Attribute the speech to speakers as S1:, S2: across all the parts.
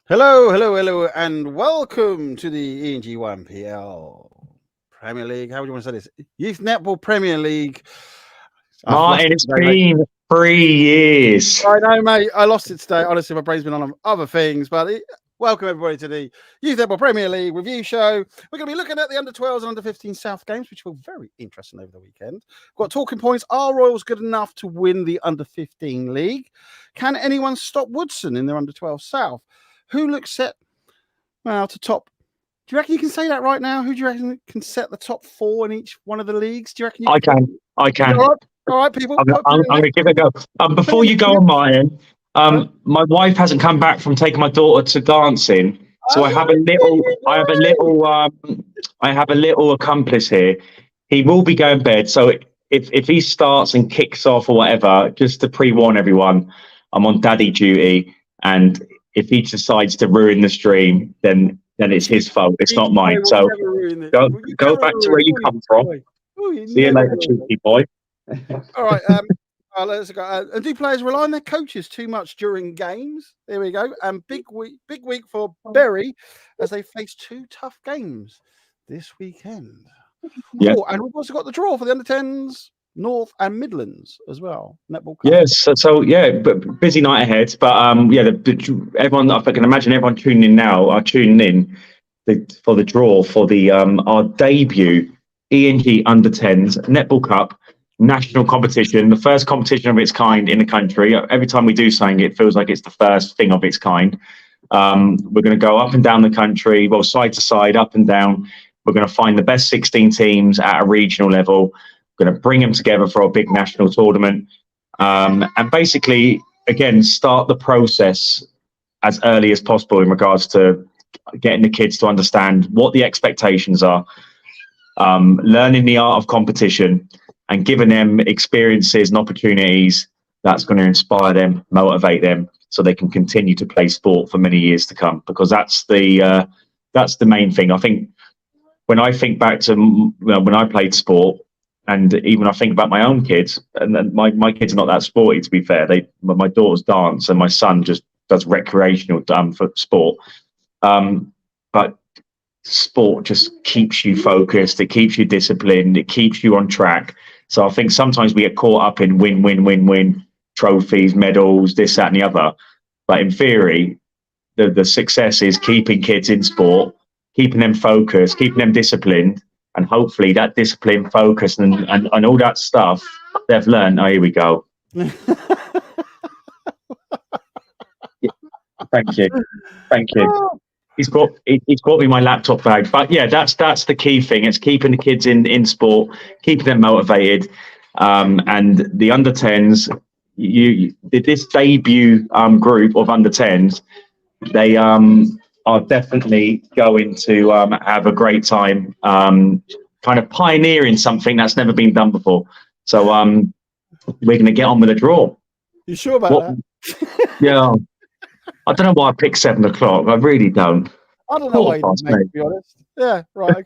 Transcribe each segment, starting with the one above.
S1: Hello, hello, hello, and welcome to the ENG YNPL Premier League. How would you want to say this? Youth Netball Premier League.
S2: Martin, it's been 3 years.
S1: I know, mate. I lost it today. Honestly, my brain's been on other things. But welcome, everybody, to the Youth Netball Premier League review show. We're going to be looking at the under-12s and under-15 South games, which were very interesting over the weekend. We've got talking points. Are Royals good enough to win the under-15 league? Can anyone stop Wodson in their under-12 South? Who looks set to top? Do you reckon you can say that right now? Who do you reckon can set the top 4 in each one of the leagues? Do you reckon
S2: I can.
S1: All right, people.
S2: I'm going to give it a go. Before you go on, Martin, my wife hasn't come back from taking my daughter to dancing, so I have a little accomplice here. He will be going to bed, so if he starts and kicks off or whatever, just to pre-warn everyone, I'm on daddy duty, and if he decides to ruin the stream, then it's his fault. It's not mine. So go back to where you come from. See you later, cheeky boy.
S1: All right. Let's go. And do players rely on their coaches too much during games? There we go. And big week for Bury as they face 2 tough games this weekend.
S2: Yeah.
S1: Oh, and we've also got the draw for the under-10s. North and Midlands as well. Netball.
S2: Yes, so yeah, but busy night ahead. But everyone, I can imagine everyone tuning in now are tuning in for the draw for the our debut ENG under-10s Netball Cup national competition, the first competition of its kind in the country. Every time we do something, it feels like it's the first thing of its kind. We're going to go up and down the country, well, side to side, up and down. We're going to find the best 16 teams at a regional level. Going to bring them together for a big national tournament, and basically, again, start the process as early as possible in regards to getting the kids to understand what the expectations are, learning the art of competition, and giving them experiences and opportunities that's going to inspire them, motivate them, so they can continue to play sport for many years to come. Because that's the main thing. I think when I think back to when I played sport. And even I think about my own kids, and then my kids are not that sporty, to be fair. My daughters dance, and my son just does recreational for sport. But sport just keeps you focused. It keeps you disciplined. It keeps you on track. So I think sometimes we get caught up in win, trophies, medals, this, that, and the other. But in theory, the success is keeping kids in sport, keeping them focused, keeping them disciplined. And hopefully that discipline, focus, and all that stuff they've learned. Oh, here we go. Thank you. He's got me my laptop bag. But yeah, that's the key thing. It's keeping the kids in sport, keeping them motivated. And the under-10s, this debut group of under-10s, they are definitely going to have a great time, kind of pioneering something that's never been done before. So we're going to get on with the draw.
S1: You sure about that?
S2: Yeah. I don't know why I picked 7 o'clock. I really don't.
S1: I don't know why you didn't, mate, to be honest. Yeah, right,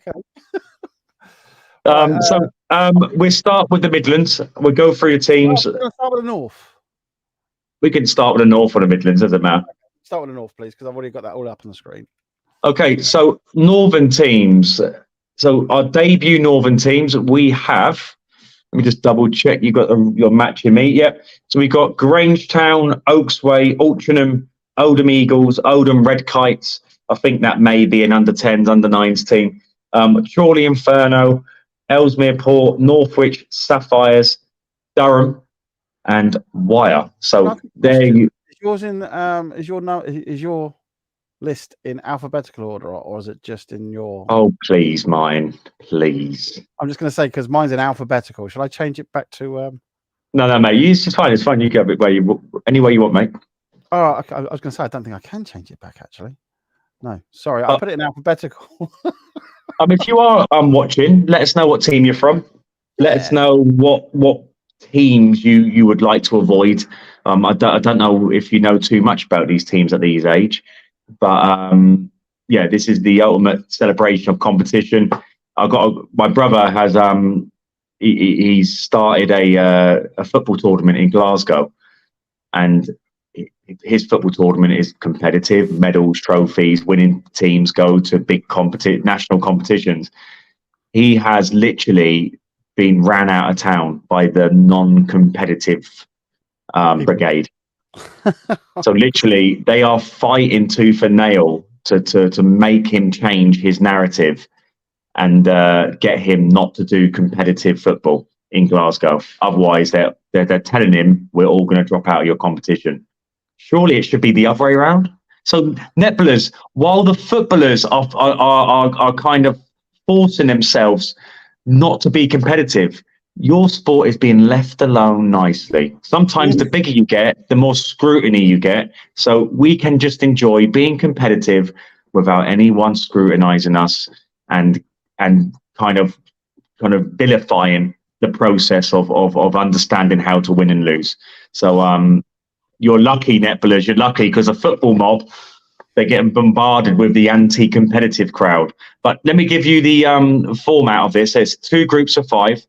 S1: okay.
S2: So we start with the Midlands. We'll go through the teams.
S1: We're going to start with the North.
S2: We can start with the North or the Midlands, doesn't matter.
S1: Start with the North, please, because I've already got that all up on the screen.
S2: Okay, so Northern teams. So our debut Northern teams, we have. Let me just double check. You got your matching me. Yep. So we got Grangetown, Oaksway, Altrincham, Oldham Eagles, Oldham Red Kites. I think that may be an under-10s, under-9s team. Chorley Inferno, Ellesmere Port, Northwich Sapphires, Durham, and Wyre. So there you.
S1: Yours in is your list in alphabetical order, or is it just in your?
S2: Oh, please, mine, please.
S1: I'm just going to say because mine's in alphabetical. Shall I change it back to?
S2: No, mate. It's fine. It's fine. You go any way you want, mate.
S1: Oh, okay. I was going to say I don't think I can change it back. Actually, no. Sorry, I put it in alphabetical.
S2: If you are watching, let us know what team you're from. Let us know what teams you would like to avoid. I don't know if you know too much about these teams at these age, but yeah, this is the ultimate celebration of competition. My brother has he's started a football tournament in Glasgow, and his football tournament is competitive, medals, trophies, winning teams go to big national competitions. He has literally been ran out of town by the non-competitive brigade. So literally, they are fighting tooth and nail to make him change his narrative and get him not to do competitive football in Glasgow. Otherwise, they're telling him we're all going to drop out of your competition. Surely it should be the other way around. So netballers, while the footballers are kind of forcing themselves not to be competitive, your sport is being left alone nicely. Sometimes the bigger you get, the more scrutiny you get. So we can just enjoy being competitive without anyone scrutinizing us and kind of vilifying the process of understanding how to win and lose. So you're lucky, netballers. You're lucky because a football mob, they're getting bombarded with the anti-competitive crowd. But let me give you the format of this. It's 2 groups of 5.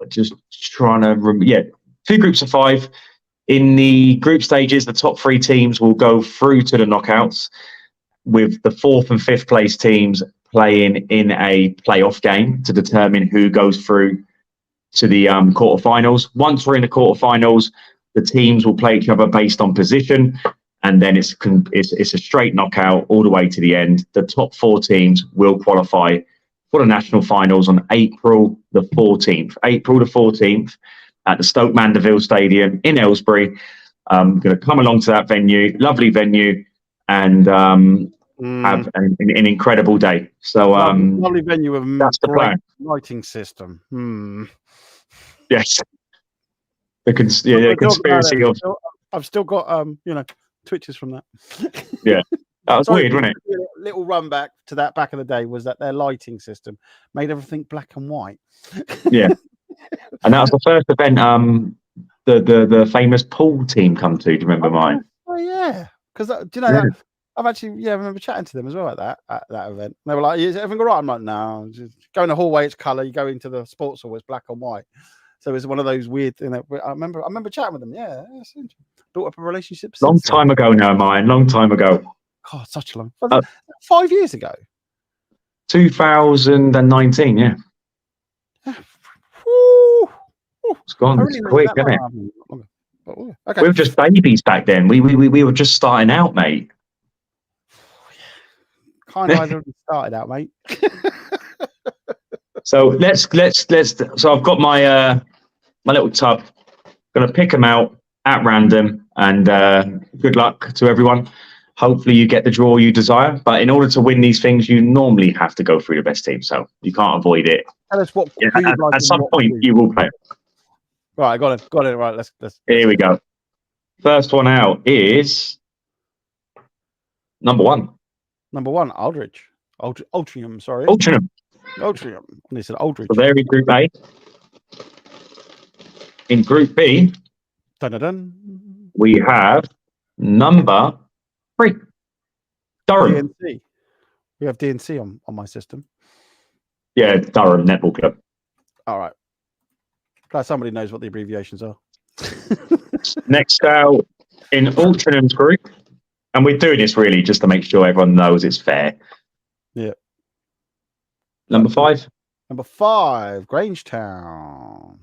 S2: Just trying to 2 groups of 5. In the group stages, the top 3 teams will go through to the knockouts, with the 4th and 5th place teams playing in a playoff game to determine who goes through to the quarterfinals. Once we're in the quarterfinals, the teams will play each other based on position, and then it's a straight knockout all the way to the end. The top 4 teams will qualify for the national finals on April the 14th. April the 14th at the Stoke Mandeville Stadium in Aylesbury. I'm going to come along to that venue, lovely venue, and have an incredible day. So
S1: lovely venue with
S2: that's the plan.
S1: Lighting system.
S2: Yes. The conspiracy of...
S1: I've still got twitches from that.
S2: Yeah. That was weird, wasn't it?
S1: A little run back to that back in the day was that their lighting system made everything black and white.
S2: Yeah. And that was the first event the famous pool team come to. Do you remember mine?
S1: Oh yeah. Because do you know that I've actually I remember chatting to them as well at that event. And they were like, "Is everything all right?" I'm like, "No, just go in the hallway, it's colour. You go into the sports hall, it's black and white." So it's one of those weird things. I remember chatting with them. Yeah, built up a relationship.
S2: Long time ago now, mine. Long time ago.
S1: God, such a long. 5 years ago.
S2: 2019. Yeah. It's gone quick, isn't it?
S1: Okay.
S2: We were just babies back then. We were just starting out, mate.
S1: Kind of already started out, mate.
S2: So let's. So I've got my little tub. Going to pick them out at random, and good luck to everyone. Hopefully you get the draw you desire. But in order to win these things, you normally have to go through the best team. So you can't avoid it.
S1: Tell us what.
S2: At some point, you will play.
S1: Right, got it. Right, let's.
S2: Here we go. First one out is number 1.
S1: Number 1, Aldridge. Altrincham, sorry.
S2: Altrincham.
S1: And they said Aldridge.
S2: So there in Group A. In Group B, we have number 3, Durham.
S1: DNC. We have DNC on my system.
S2: Yeah, Durham Netball Club.
S1: All right. Glad somebody knows what the abbreviations are.
S2: Next out in Altrinham's group, and we're doing this really just to make sure everyone knows it's fair.
S1: Yeah.
S2: Number 5.
S1: Number 5, Grangetown.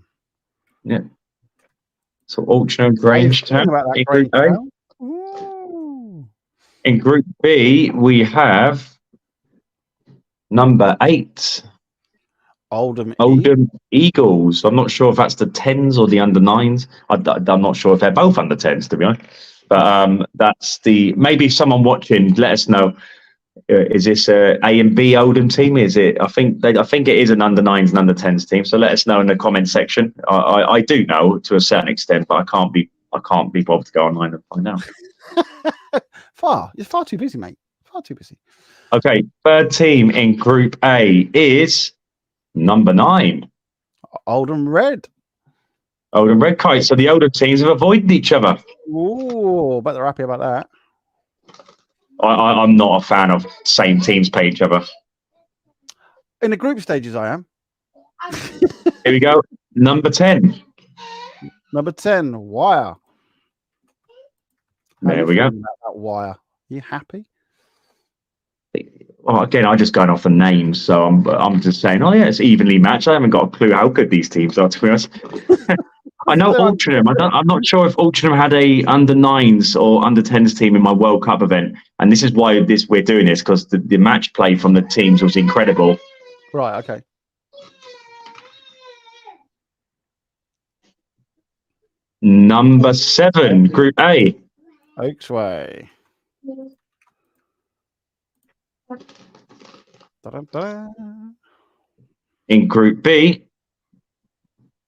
S2: Yeah. So Altrincham, Grangetown. In Group A. In Group B, we have number 8.
S1: Oldham
S2: Eagles. I'm not sure if that's the 10s or the under 9s. I'm not sure if they're both under 10s, to be honest. But that's maybe someone watching, let us know. Is this a and B Oldham team? Is it? I think it is an under 9s and under 10s team. So let us know in the comment section. I do know to a certain extent, but I can't be bothered to go online and find out.
S1: You're far too busy, mate. Far too busy.
S2: Okay, third team in Group A is number 9.
S1: Oldham Red.
S2: Oldham Red Kites. So the Oldham teams have avoided each other.
S1: Ooh, bet they're happy about that.
S2: I'm not a fan of same teams play each other.
S1: In the group stages, I am.
S2: Here we go. Number 10.
S1: Number 10, Wire.
S2: There we go.
S1: About that wire. You happy?
S2: Well, again, I'm just going off the names, so I'm just saying, oh yeah, it's evenly matched. I haven't got a clue how good these teams are, to be honest. I know Altrincham. I'm not sure if Altrincham had a under-9s or under-10s team in my World Cup event, and this is why we're doing this, because the match play from the teams was incredible.
S1: Right. Okay.
S2: Number 7, Group A.
S1: Oaks Way. Da-da-da.
S2: In Group B,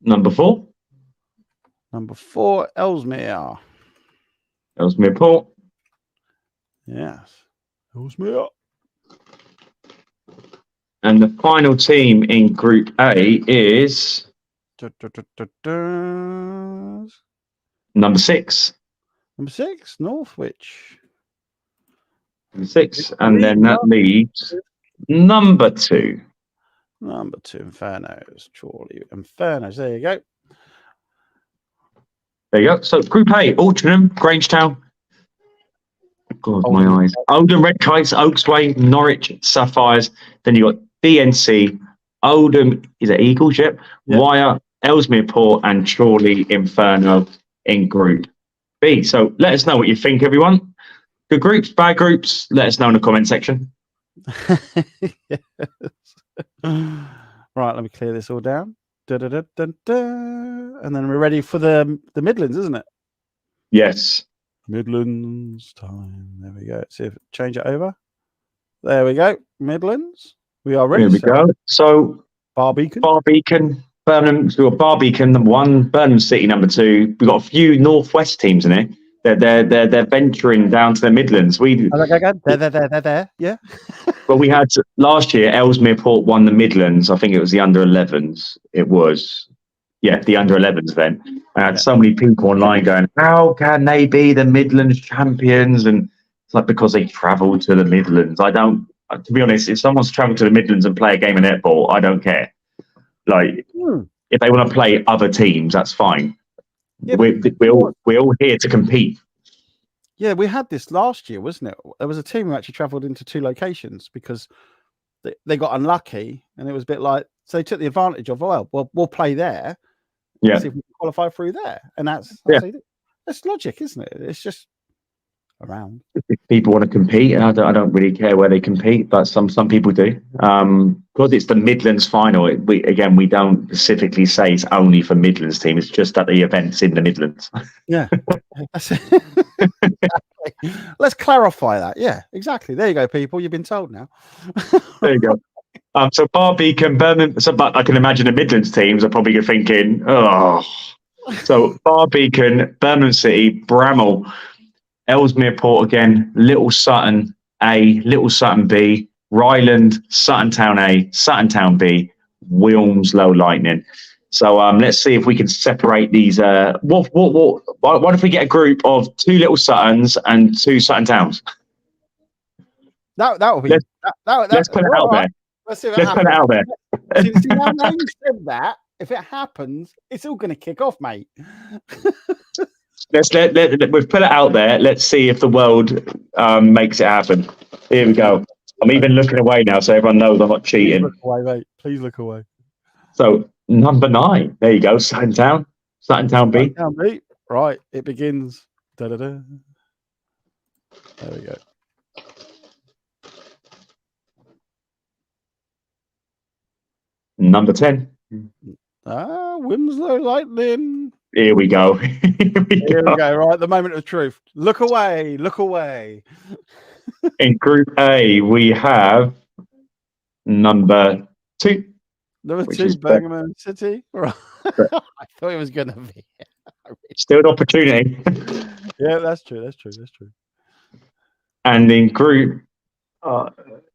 S2: number 4.
S1: Number 4, Ellesmere.
S2: Ellesmere Port.
S1: Yes. Ellesmere.
S2: And the final team in Group A is number 6.
S1: Number 6, Northwich.
S2: Number 6. And then that leaves number 2.
S1: Number 2, Infernos. Chorley Infernos. There you go.
S2: There you go. So Group A, Altrincham, Grangetown. God,
S1: Oldham.
S2: my eyes. Oldham, Red Kites, Oaksway, Norwich, Sapphires. Then you got DNC, Oldham, is it Eagles? Yep. Wyre, Ellesmere Port, and Chorley Inferno in Group B. So let us know what you think, everyone. Good groups, bad groups. Let us know in the comment section.
S1: Yes. Right, let me clear this all down. Da-da-da-da-da. And then we're ready for the Midlands, isn't it?
S2: Yes.
S1: Midlands time. There we go. Let's see if change it over. There we go. Midlands. We are ready.
S2: Here we go. So
S1: Barbeacon,
S2: Birmingham. So we've got Barbeacon number 1, Birmingham City number 2. We've got a few Northwest teams in here. They're venturing down to the Midlands.
S1: There. Yeah.
S2: Well, we had last year, Ellesmere Port won the Midlands. I think it was the under 11s. It was, the under 11s then. I had so many people online going, how can they be the Midlands champions? And it's like, because they travel to the Midlands. I don't, to be honest, if someone's traveled to the Midlands and play a game of netball, I don't care. Like, if they want to play other teams, that's fine. Yeah, we're all here to compete.
S1: Yeah, we had this last year, wasn't it? There was a team who actually travelled into 2 locations because they got unlucky, and it was a bit like, so they took the advantage of, we'll play there, see if we can qualify through there, and that's logic, isn't it? It's just around.
S2: If people want to compete, I don't really care where they compete, but some people do. Because it's the Midlands final. We don't specifically say it's only for Midlands team. It's just that the event's in the Midlands.
S1: Yeah, that's it. Exactly. Let's clarify that. Yeah, exactly. There you go, people. You've been told now.
S2: There you go. So Barbeacon, Birmingham. But I can imagine the Midlands teams are probably thinking, oh. So Barbeacon, Birmingham City, Bramall, Ellesmere Port again, Little Sutton A, Little Sutton B, Ryland, Sutton Town A, Sutton Town B, Wilmslow Lightning. So let's see if we can separate these. What if we get a group of 2 Little Suttons and 2 Sutton Towns?
S1: That would be.
S2: Let's put it out there.
S1: Let's see if
S2: let's put it out there.
S1: See, now you said that, if it happens, it's all going to kick off, mate.
S2: We've put it out there. Let's see if the world makes it happen. Here we go. I'm even looking away now, so everyone knows I'm not cheating.
S1: Please look away, mate. Please look away.
S2: So number 9. There you go. Sutton Town B.
S1: Sutton Town B. Right. It begins. Da-da-da. There we go.
S2: Number 10.
S1: Wilmslow Lightning.
S2: Here we go.
S1: Here we go. Right, the moment of truth. Look away. Look away.
S2: In Group A, we have number 2.
S1: Number 2, Birmingham City. Right. I thought it was going to be.
S2: Still an opportunity.
S1: Yeah, that's true.
S2: And in Group,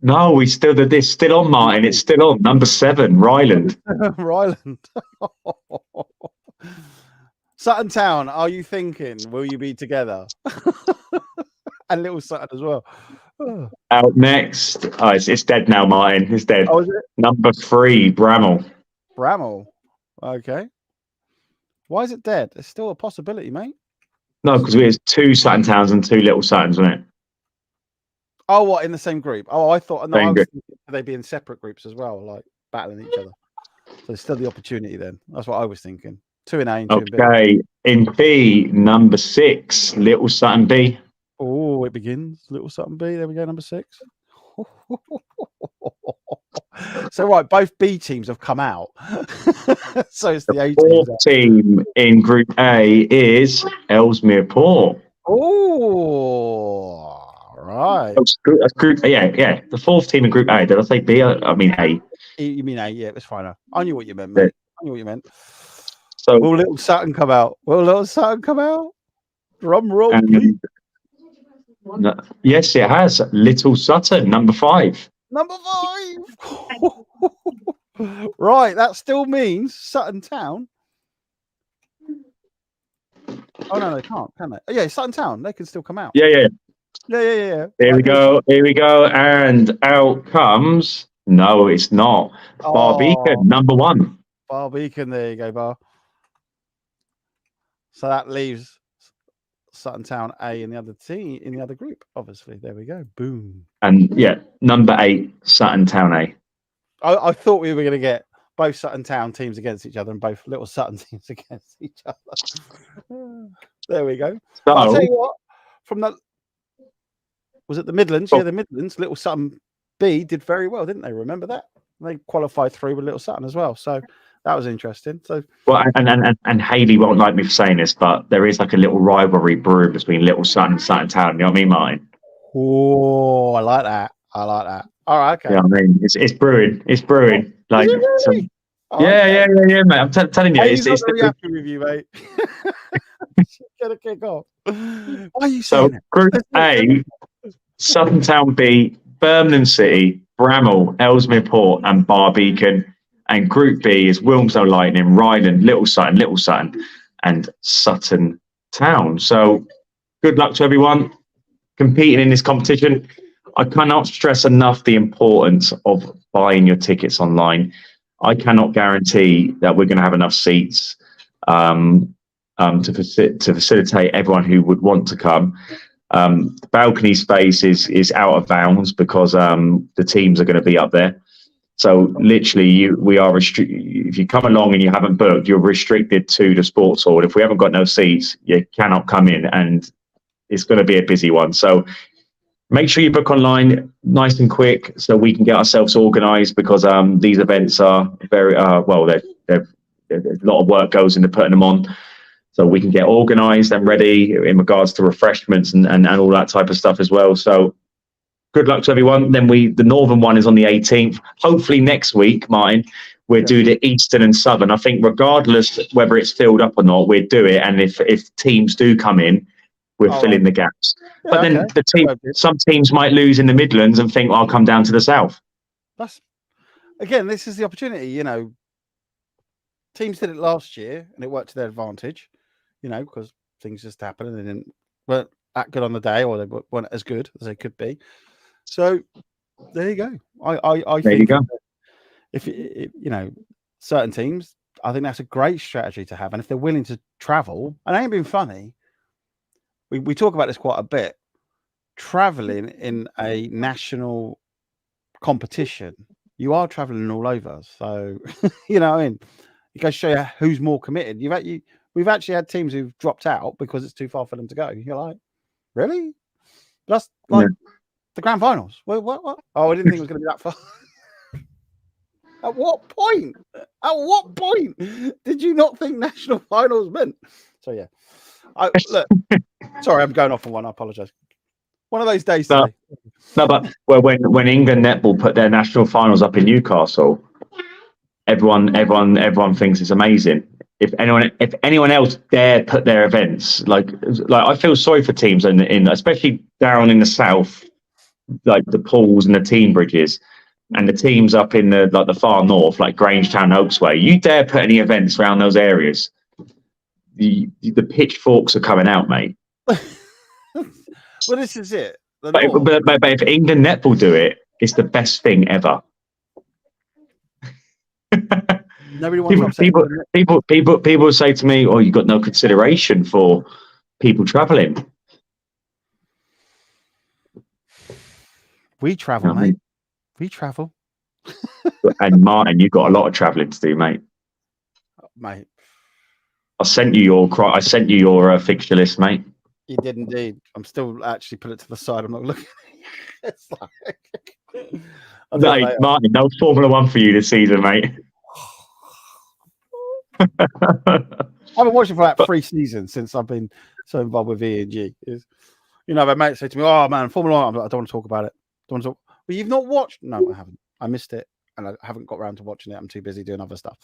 S2: no, we still did this. Still on, Martin. It's still on. Number 7, Ryland.
S1: Ryland. Sutton Town, are you thinking? Will you be together? And Little Sutton as well.
S2: Out next. Oh, it's dead now, Martin. It's dead.
S1: Oh, is it?
S2: Number 3, Bramall.
S1: Bramall. Okay. Why is it dead? It's still a possibility, mate.
S2: No, because we had 2 Sutton Towns and 2 Little Suttons, wasn't it?
S1: Oh, what, in the same group? Oh, I thought, no, I
S2: Same
S1: was
S2: group.
S1: thinking they'd be in separate groups as well, like battling each other. So there's still the opportunity then. That's what I was thinking. 2 in A and 2 in B.
S2: Okay, in B, number 6, Little Sutton B.
S1: Oh, it begins. Little Sutton B. There we go, number 6. So, right, both B teams have come out. So it's the A teams.
S2: 4th team in Group A is Ellesmere Port.
S1: Oh, right.
S2: That's group, yeah. The 4th team in Group A. Did I say B? I mean A.
S1: You mean A? Yeah, it was fine. I knew what you meant, mate. I knew what you meant.
S2: So,
S1: will Little Sutton come out? Will Little Sutton come out? Drum roll, please.
S2: Yes, it has. Little Sutton, number 5.
S1: Number 5. Right, that still means Sutton Town. Oh no, they can't, can they? Oh, yeah, Sutton Town, they can still come out.
S2: Yeah.
S1: Yeah.
S2: Here we go. And out comes. No, it's not. Barbican, number 1.
S1: Barbican, there you go, Bar. So that leaves Sutton Town A in the other team, in the other group, obviously. There we go. Boom.
S2: And yeah, number 8, Sutton Town A.
S1: I thought we were going to get both Sutton Town teams against each other and both Little Sutton teams against each other. There we go.
S2: So,
S1: I'll tell you what, was it the Midlands? Yeah, the Midlands. Little Sutton B did very well, didn't they? Remember that? They qualified through with Little Sutton as well. So that was interesting. So,
S2: well, and Hayley won't like me for saying this, but there is like a little rivalry brewing between Little Sutton and Sutton Town. You know what I mean, Martin?
S1: Oh, I like that. All right, okay.
S2: Yeah, I mean, it's brewing. It's brewing. Like,
S1: really?
S2: Yeah, mate. I'm telling you, it's
S1: very happy with you, mate. Gonna kick off. Why are you saying it?
S2: Group A, Sutton Town B, Birmingham City, Bramall, Ellesmere Port, and Barbican. And Group B is Wilmslow Lightning, Ryland, Little Sutton, and Sutton Town. So good luck to everyone competing in this competition. I cannot stress enough the importance of buying your tickets online. I cannot guarantee that we're going to have enough seats to facilitate everyone who would want to come. The balcony space is out of bounds because the teams are going to be up there. So literally, we are restricted. If you come along and you haven't booked, you're restricted to the sports hall. If we haven't got no seats, you cannot come in, and it's going to be a busy one. So make sure you book online nice and quick so we can get ourselves organised, because these events are very well. There's a lot of work goes into putting them on, so we can get organised and ready in regards to refreshments and all that type of stuff as well. So good luck to everyone. Then the Northern one is on the 18th. Hopefully next week, Martin, we'll do the Eastern and Southern. I think regardless whether it's filled up or not, we'll do it. And if teams do come in, we'll fill in the gaps. Yeah, but then some teams might lose in the Midlands and think, well, I'll come down to the South.
S1: This is the opportunity, you know. Teams did it last year and it worked to their advantage, you know, because things just happened and they weren't that good on the day, or they weren't as good as they could be. So there you go. I think if you know, certain teams, I think that's a great strategy to have. And if they're willing to travel, and I ain't being funny, we talk about this quite a bit, traveling in a national competition, you are traveling all over. So, you know, I mean, it goes to show you who's more committed. We've actually had teams who've dropped out because it's too far for them to go. You're like, really? That's like the grand finals. What? Oh, I didn't think it was going to be that far. At what point did you not think national finals meant? So yeah, look. Sorry, I'm going off on one. I apologise. One of those days today.
S2: No, but when England Netball put their national finals up in Newcastle, everyone thinks it's amazing. If anyone else dare put their events, like I feel sorry for teams in especially down in the south, like the pools and the team bridges, and the teams up in the far north, like Grangetown, Oaksway. You dare put any events around those areas, the pitchforks are coming out, mate.
S1: Well, this is it.
S2: But if England Netball do it, it's the best thing ever.
S1: Nobody wants
S2: people say to me, "Oh, you got no consideration for people travelling.
S1: We travel, mate. We travel.
S2: And Martin, you've got a lot of travelling to do, mate.
S1: Mate.
S2: I sent you your fixture list, mate.
S1: You did indeed. I'm still actually put it to the side. I'm not looking. It's like...
S2: No, Martin, no Formula One for you this season, mate.
S1: I haven't watched it for like 3 seasons since I've been so involved with ENG. You know, my mates say to me, "Oh man, Formula One." I'm like, I don't want to talk about it. Don't want to talk. But you've not watched? No, I haven't. I missed it, and I haven't got around to watching it. I'm too busy doing other stuff.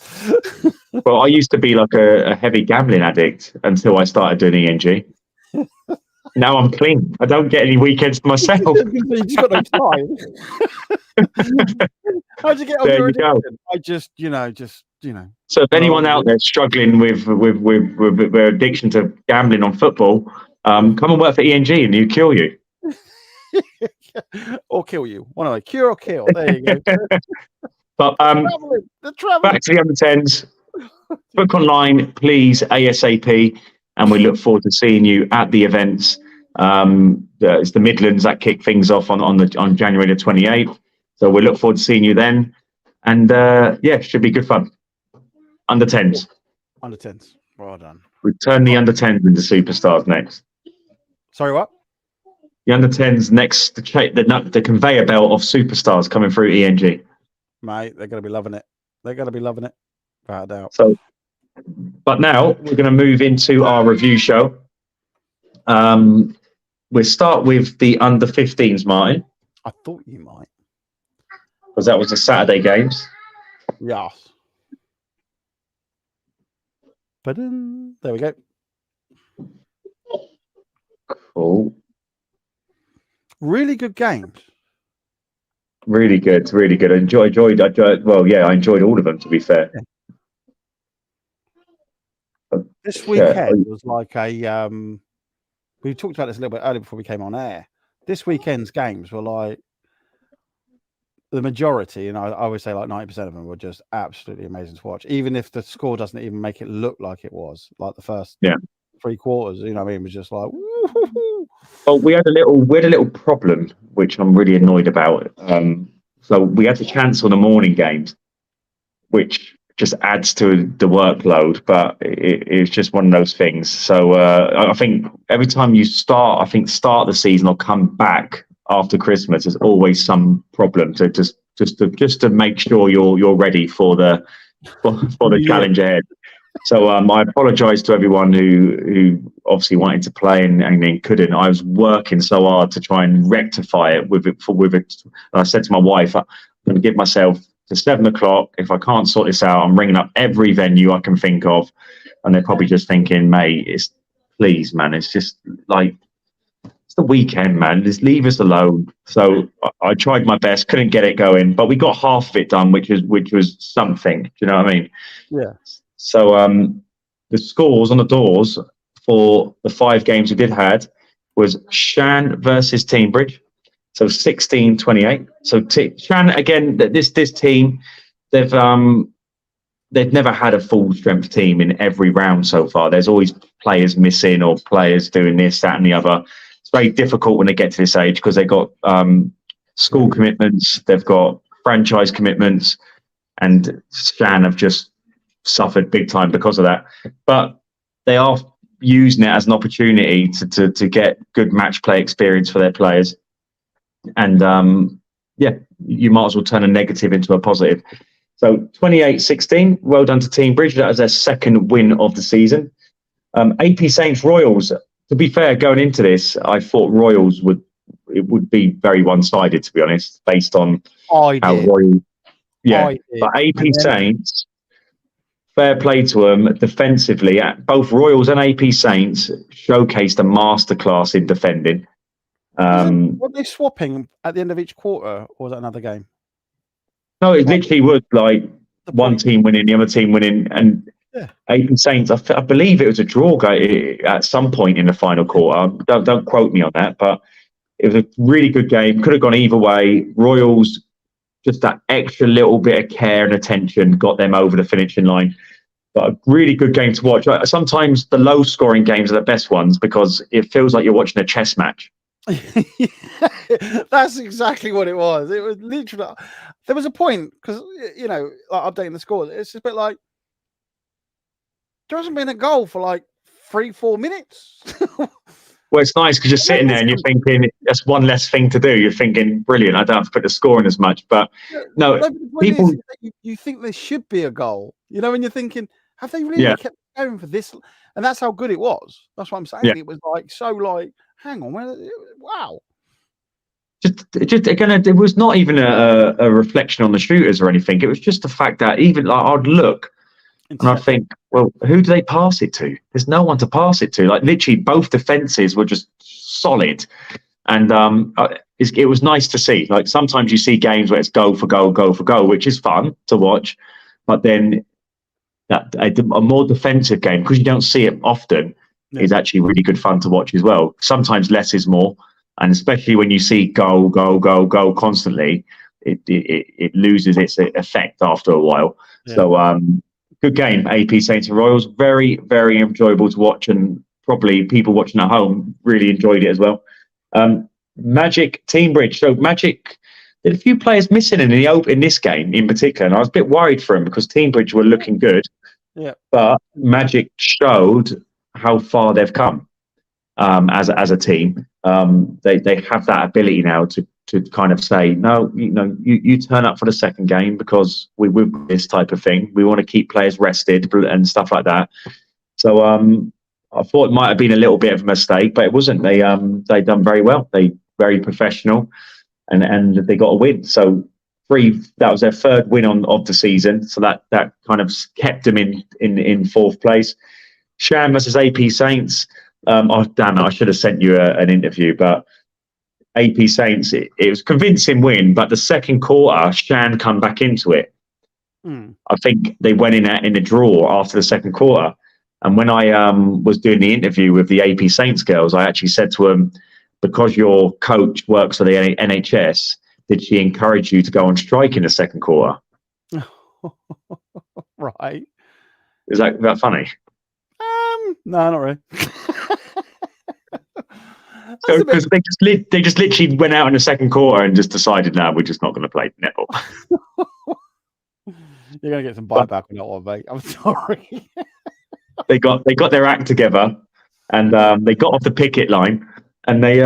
S2: Well, I used to be like a heavy gambling addict until I started doing ENG. Now I'm clean. I don't get any weekends to myself.
S1: You just got no time. How'd you get on your addiction? I just, you know.
S2: So if anyone out there struggling with their addiction to gambling on football, come and work for ENG and you kill you.
S1: Or kill you. One of them, cure or kill. There you go.
S2: But back to the under-10s. Book online, please, ASAP. And we look forward to seeing you at the events. It's the Midlands that kick things off on January the 28th. So we look forward to seeing you then. And should be good fun. Under-10s.
S1: Under-10s. Well done.
S2: We turn the under-10s into superstars next.
S1: Sorry, what? The
S2: under-10s next, the conveyor belt of superstars coming through ENG.
S1: Mate, they're going to be loving it. They're going to be loving it. Without a doubt.
S2: So, but now we're going to move into our review show. We'll start with the under-15s, Martin.
S1: I thought you might.
S2: Because that was the Saturday games.
S1: Yes. There we go.
S2: Cool.
S1: Really good games.
S2: Really good. I enjoyed all of them, to be fair.
S1: Yeah. This weekend was like a we talked about this a little bit earlier before we came on air. This weekend's games were like the majority, and I always say like 90% of them were just absolutely amazing to watch, even if the score doesn't even make it look like it was like the first 3 quarters. You know what I mean? It was just like woo-hoo-hoo.
S2: Well, we had a little problem, which I'm really annoyed about. So we had to cancel the morning games, which just adds to the workload, but it's just one of those things. So I think every time you start the season or come back after Christmas, there's always some problem to just to make sure you're ready for the challenge ahead. So I apologise to everyone who obviously wanted to play and then couldn't. I was working so hard to try and rectify it with it. I said to my wife, I'm going to give myself to 7 o'clock. If I can't sort this out, I'm ringing up every venue I can think of, and they're probably just thinking, mate, please, man, it's just like it's the weekend, man. Just leave us alone. So I tried my best, couldn't get it going, but we got half of it done, which was something. Do you know what I mean? Yeah. So the scores on the doors for the 5 games we did had was Shan versus Teambridge. So 16-28. So Shan, again, this team, they've never had a full strength team in every round so far. There's always players missing or players doing this, that, and the other. It's very difficult when they get to this age because they've got school commitments, they've got franchise commitments, and Shan have just suffered big time because of that. But they are using it as an opportunity to get good match play experience for their players. And you might as well turn a negative into a positive. So 28-16, well done to Teambridge. That was their 2nd win of the season. AP Saints Royals, to be fair, going into this, I thought Royals would be very one-sided, to be honest, based on how Royals. Yeah, but AP Saints, fair play to them defensively. Both Royals and AP Saints showcased a masterclass in defending.
S1: Were they swapping at the end of each quarter, or was that another game?
S2: No, it literally was like one team winning, the other team winning, and AP Saints. I believe it was a draw at some point in the final quarter. Don't quote me on that, but it was a really good game. Could have gone either way. Royals, just that extra little bit of care and attention got them over the finishing line. But a really good game to watch. Sometimes the low-scoring games are the best ones because it feels like you're watching a chess match.
S1: That's exactly what it was. It was literally. There was a point because like updating the score. It's just a bit like there hasn't been a goal for like 3-4 minutes.
S2: Well, it's nice because you're sitting there and you're thinking that's one less thing to do. You're thinking, brilliant, I don't have to put the score in as much. But no, people.
S1: You think there should be a goal, and you're thinking, have they really kept going for this? And that's how good it was. That's what I'm saying.
S2: Yeah.
S1: It was like so like, hang on, wow.
S2: Just again, it was not even a reflection on the shooters or anything. It was just the fact that even like I'd look. And I think, well, who do they pass it to? There's no one to pass it to. Like literally, both defenses were just solid, and it was nice to see. Like sometimes you see games where it's go for goal, which is fun to watch, but then a more defensive game because you don't see it often is actually really good fun to watch as well. Sometimes less is more, and especially when you see go constantly, it loses its effect after a while. Yeah. So. Good game, AP Saints and Royals. Very, very enjoyable to watch, and probably people watching at home really enjoyed it as well. Magic Team Bridge. So Magic did a few players missing in this game in particular, and I was a bit worried for him because Team Bridge were looking good. Yeah. But Magic showed how far they've come as a team. They have that ability now to kind of say, no, you turn up for the second game because we're this type of thing. We want to keep players rested and stuff like that. So I thought it might have been a little bit of a mistake, but it wasn't. They done very well. They very professional, and they got a win. So that was their third win of the season. So that kind of kept them in fourth place. Shan versus AP Saints. Oh damn it! I should have sent you an interview, but. AP Saints, it was a convincing win, but the second quarter, Shan come back into it. I think they went in a draw after the second quarter. And when I was doing the interview with the AP Saints girls, I actually said to them, because your coach works for the NHS, did she encourage you to go on strike in the second quarter?
S1: Right.
S2: Is that funny?
S1: No, not really.
S2: Because they just literally went out in the second quarter and just decided, no, we're just not going to play netball.
S1: You're going to get some buyback on that one, mate. I'm sorry.
S2: they got their act together, and they got off the picket line, and they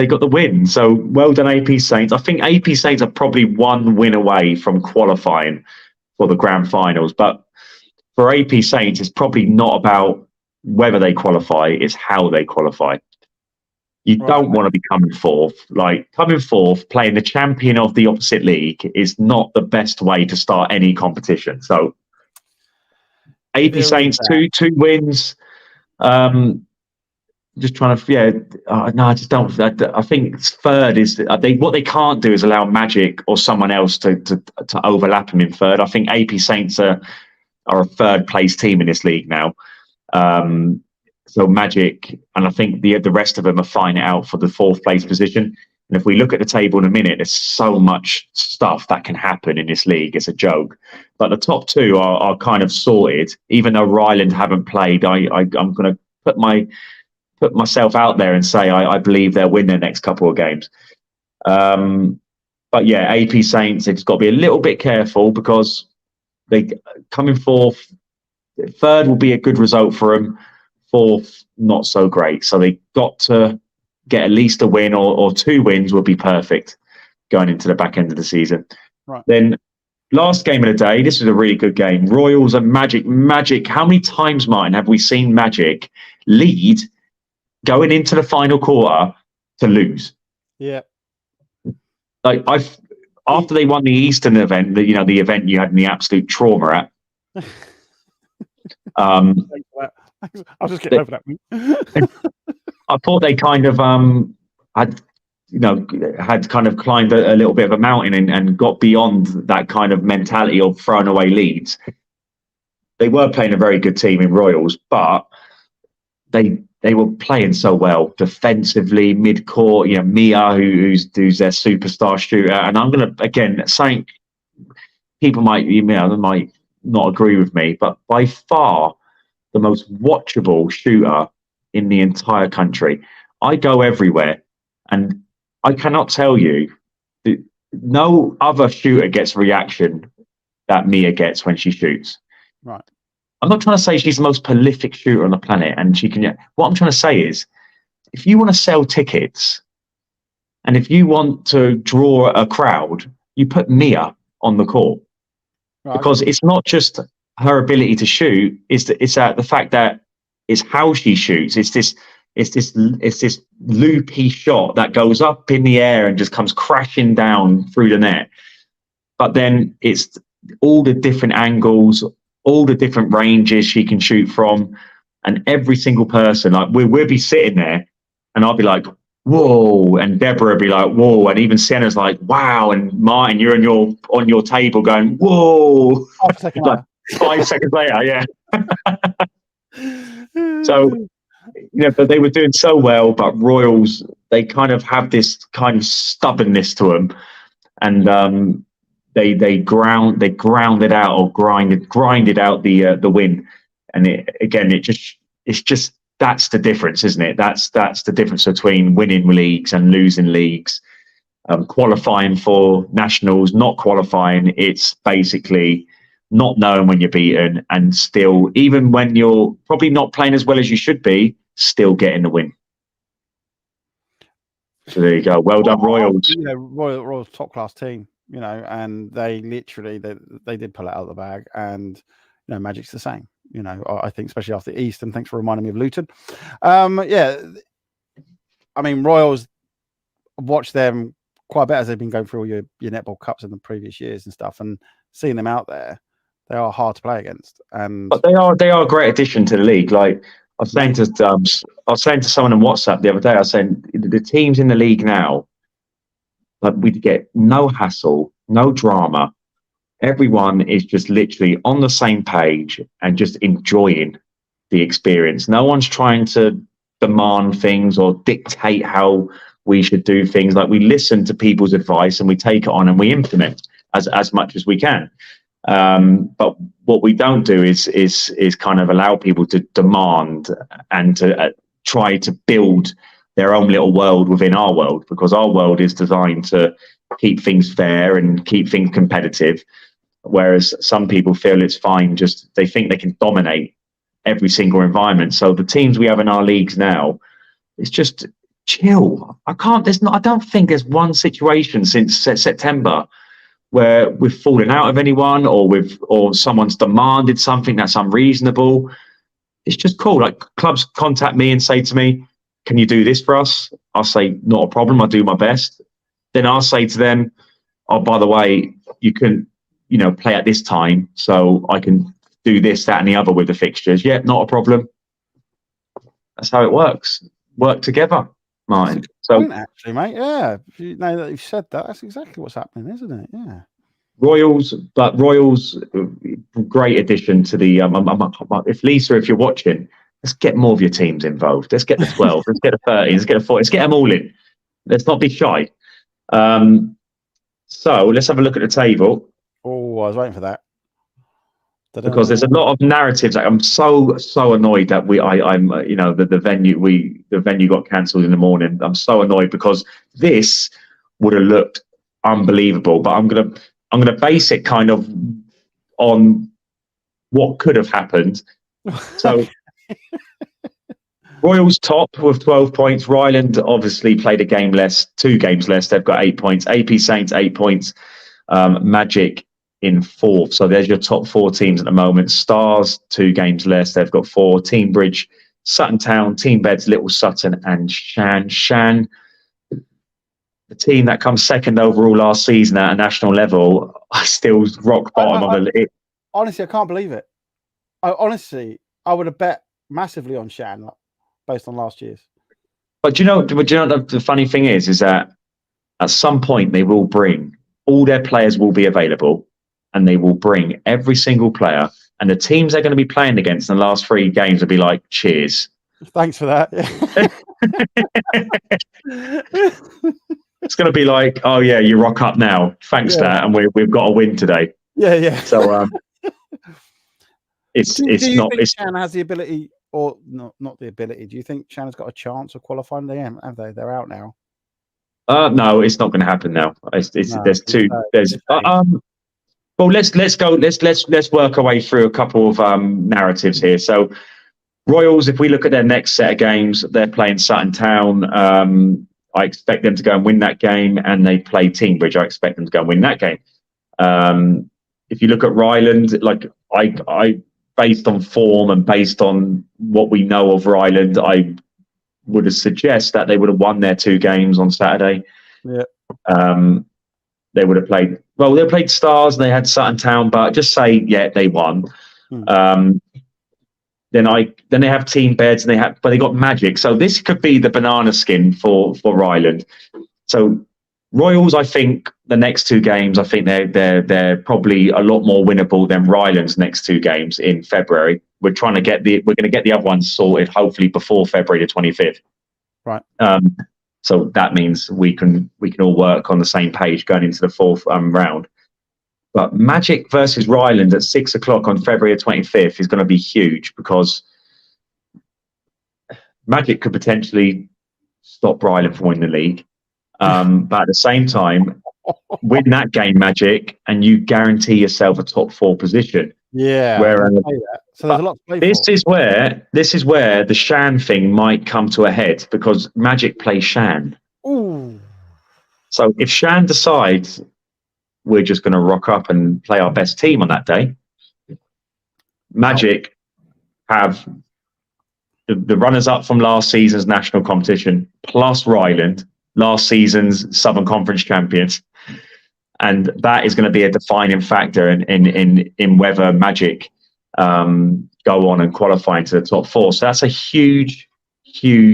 S2: got the win. So well done, AP Saints. I think AP Saints are probably one win away from qualifying for the grand finals. But for AP Saints, it's probably not about whether they qualify; it's how they qualify. You don't want to be coming fourth. Like coming fourth, playing the champion of the opposite league is not the best way to start any competition. So AP Saints, two wins. Just trying to, no, I just don't. I think third is what they can't do is allow Magic or someone else to overlap them in third. I think AP Saints are a third place team in this league now. So Magic, and I think the rest of them are fighting it out for the fourth place position. And if we look at the table in a minute, there's so much stuff that can happen in this league. It's a joke. But the top two are kind of sorted. Even though Ryland haven't played, I'm going to put myself out there and say I believe they'll win their next couple of games. But yeah, AP Saints, they've just got to be a little bit careful because they coming fourth. Third will be a good result for them. Fourth, not so great. So they got to get at least a win or two wins would be perfect going into the back end of the season. Right. Then last game of the day, this is a really good game. Royals and Magic. Magic, how many times, Martin, have we seen Magic lead going into the final quarter to lose?
S1: Yeah.
S2: Like after they won the Eastern event, the event you had in the absolute trauma at.
S1: I'll just get over that.
S2: I thought they kind of had kind of climbed a little bit of a mountain and got beyond that kind of mentality of throwing away leads. They were playing a very good team in Royals, but they were playing so well defensively, mid-court. Mia, who's their superstar shooter, and I'm gonna again saying people might not agree with me, but by far the most watchable shooter in the entire country. I go everywhere, and I cannot tell you that no other shooter gets reaction that Mia gets when she shoots.
S1: Right.
S2: I'm not trying to say she's the most prolific shooter on the planet, and she can. What I'm trying to say is, if you want to sell tickets, and if you want to draw a crowd, you put Mia on the court,
S1: Right.
S2: because it's not just her ability to shoot; it's the fact that it's how she shoots. It's this loopy shot that goes up in the air and just comes crashing down through the net. But then it's all the different angles, all the different ranges she can shoot from, and every single person, like we'll be sitting there, and I'll be like, whoa, and Deborah will be like, whoa, and even Sienna's like, wow, and Martin, you're on your table going, whoa.
S1: 5 seconds
S2: like 5 seconds later, yeah. So, but they were doing so well, but Royals, they kind of have this kind of stubbornness to them, and they grounded out or grinded out the win, and it's just that's the difference, isn't it? That's the difference between winning leagues and losing leagues, qualifying for nationals, not qualifying. It's basically not knowing when you're beaten, and still, even when you're probably not playing as well as you should be, still getting the win. So there you go. Well done, Royals.
S1: Royals top class team, and they literally they did pull it out of the bag, and Magic's the same. I think especially after the East, and thanks for reminding me of Luton. Yeah, I mean Royals, watched them quite a bit as they've been going through all your netball cups in the previous years and stuff, and seeing them out there, they are hard to play against. But
S2: they are a great addition to the league. Like I was saying to someone on WhatsApp the other day, I was saying the teams in the league now, like we get no hassle, no drama. Everyone is just literally on the same page and just enjoying the experience. No one's trying to demand things or dictate how we should do things. Like we listen to people's advice and we take it on and we implement as much as we can. But what we don't do is kind of allow people to demand and to try to build their own little world within our world, because our world is designed to keep things fair and keep things competitive. Whereas some people feel it's fine, they think they can dominate every single environment. So the teams we have in our leagues now, it's just chill. I don't think there's one situation since September where we've fallen out of anyone or someone's demanded something that's unreasonable. It's just cool. Like clubs contact me and say to me, can you do this for us? I'll say, not a problem. I'll do my best. Then I'll say to them, oh, by the way, you can, play at this time, so I can do this, that, and the other with the fixtures. Yeah, not a problem. That's how it works. Work together, Martin. So
S1: actually, mate, yeah. Now that you've said that, that's exactly what's happening, isn't it? Yeah.
S2: Royals, great addition to the. If Lisa, if you're watching, let's get more of your teams involved. Let's get the 12. Let's get the 30. Let's get the 40. Let's get them all in. Let's not be shy. So let's have a look at the table.
S1: Oh, I was waiting for that.
S2: Because there's a lot of narratives. I'm so annoyed that the venue got cancelled in the morning. I'm so annoyed because this would have looked unbelievable. But I'm gonna base it kind of on what could have happened. So Royals top with 12 points. Ryland obviously played 2 games less. They've got 8 points. AP Saints 8 points. Magic in 4th. So there's your top 4 teams at the moment. Stars 2 games less. They've got 4. Team Bridge, Sutton Town, Team Beds, Little Sutton, and Shan. The team that comes second overall last season at a national level, still rock bottom of the league.
S1: Honestly, I can't believe it. I would have bet massively on Shan based on last year's.
S2: But do you know the funny thing is that at some point they will bring all their players will be available, and they will bring every single player, and the teams they're going to be playing against in the last 3 games will be like, cheers.
S1: Thanks for that.
S2: It's going to be like, oh yeah, you rock up now. Thanks for that, and we've got a win today.
S1: Yeah.
S2: So
S1: Do you
S2: not.
S1: think Shan has the ability, or not the ability? Do you think Shan has got a chance of qualifying? They have they? They're out now.
S2: No, it's not going to happen now. There's two. There's well, let's go. Let's work our way through a couple of narratives here. So Royals, if we look at their next set of games, they're playing Sutton Town. I expect them to go and win that game, and they play Teambridge. I expect them to go and win that game. If you look at Ryland, like I based on form and based on what we know of Ryland, I would suggest that they would have won their 2 games on Saturday.
S1: Yeah.
S2: They would have played well. They played Stars. And they had Sutton Town, but just say they won. Then they have Team Beds, and they got Magic. So this could be the banana skin for Ryland. So Royals, I think the next 2 games, I think they're probably a lot more winnable than Ryland's next 2 games in February. We're going to get the other ones sorted hopefully before February the 25th.
S1: Right.
S2: So that means we can all work on the same page going into the 4th round. But Magic versus Ryland at 6 o'clock on February 25th is going to be huge, because Magic could potentially stop Ryland from winning the league. But at the same time, win that game, Magic, and you guarantee yourself a top 4 position.
S1: Yeah. So there's a lot to play for.
S2: This is where the Shan thing might come to a head, because Magic plays Shan.
S1: Ooh.
S2: So if Shan decides we're just going to rock up and play our best team on that day, Magic have the runners-up from last season's national competition, plus Ryland, last season's Southern Conference champions, and that is going to be a defining factor in whether Magic go on and qualify into the top 4. So that's a huge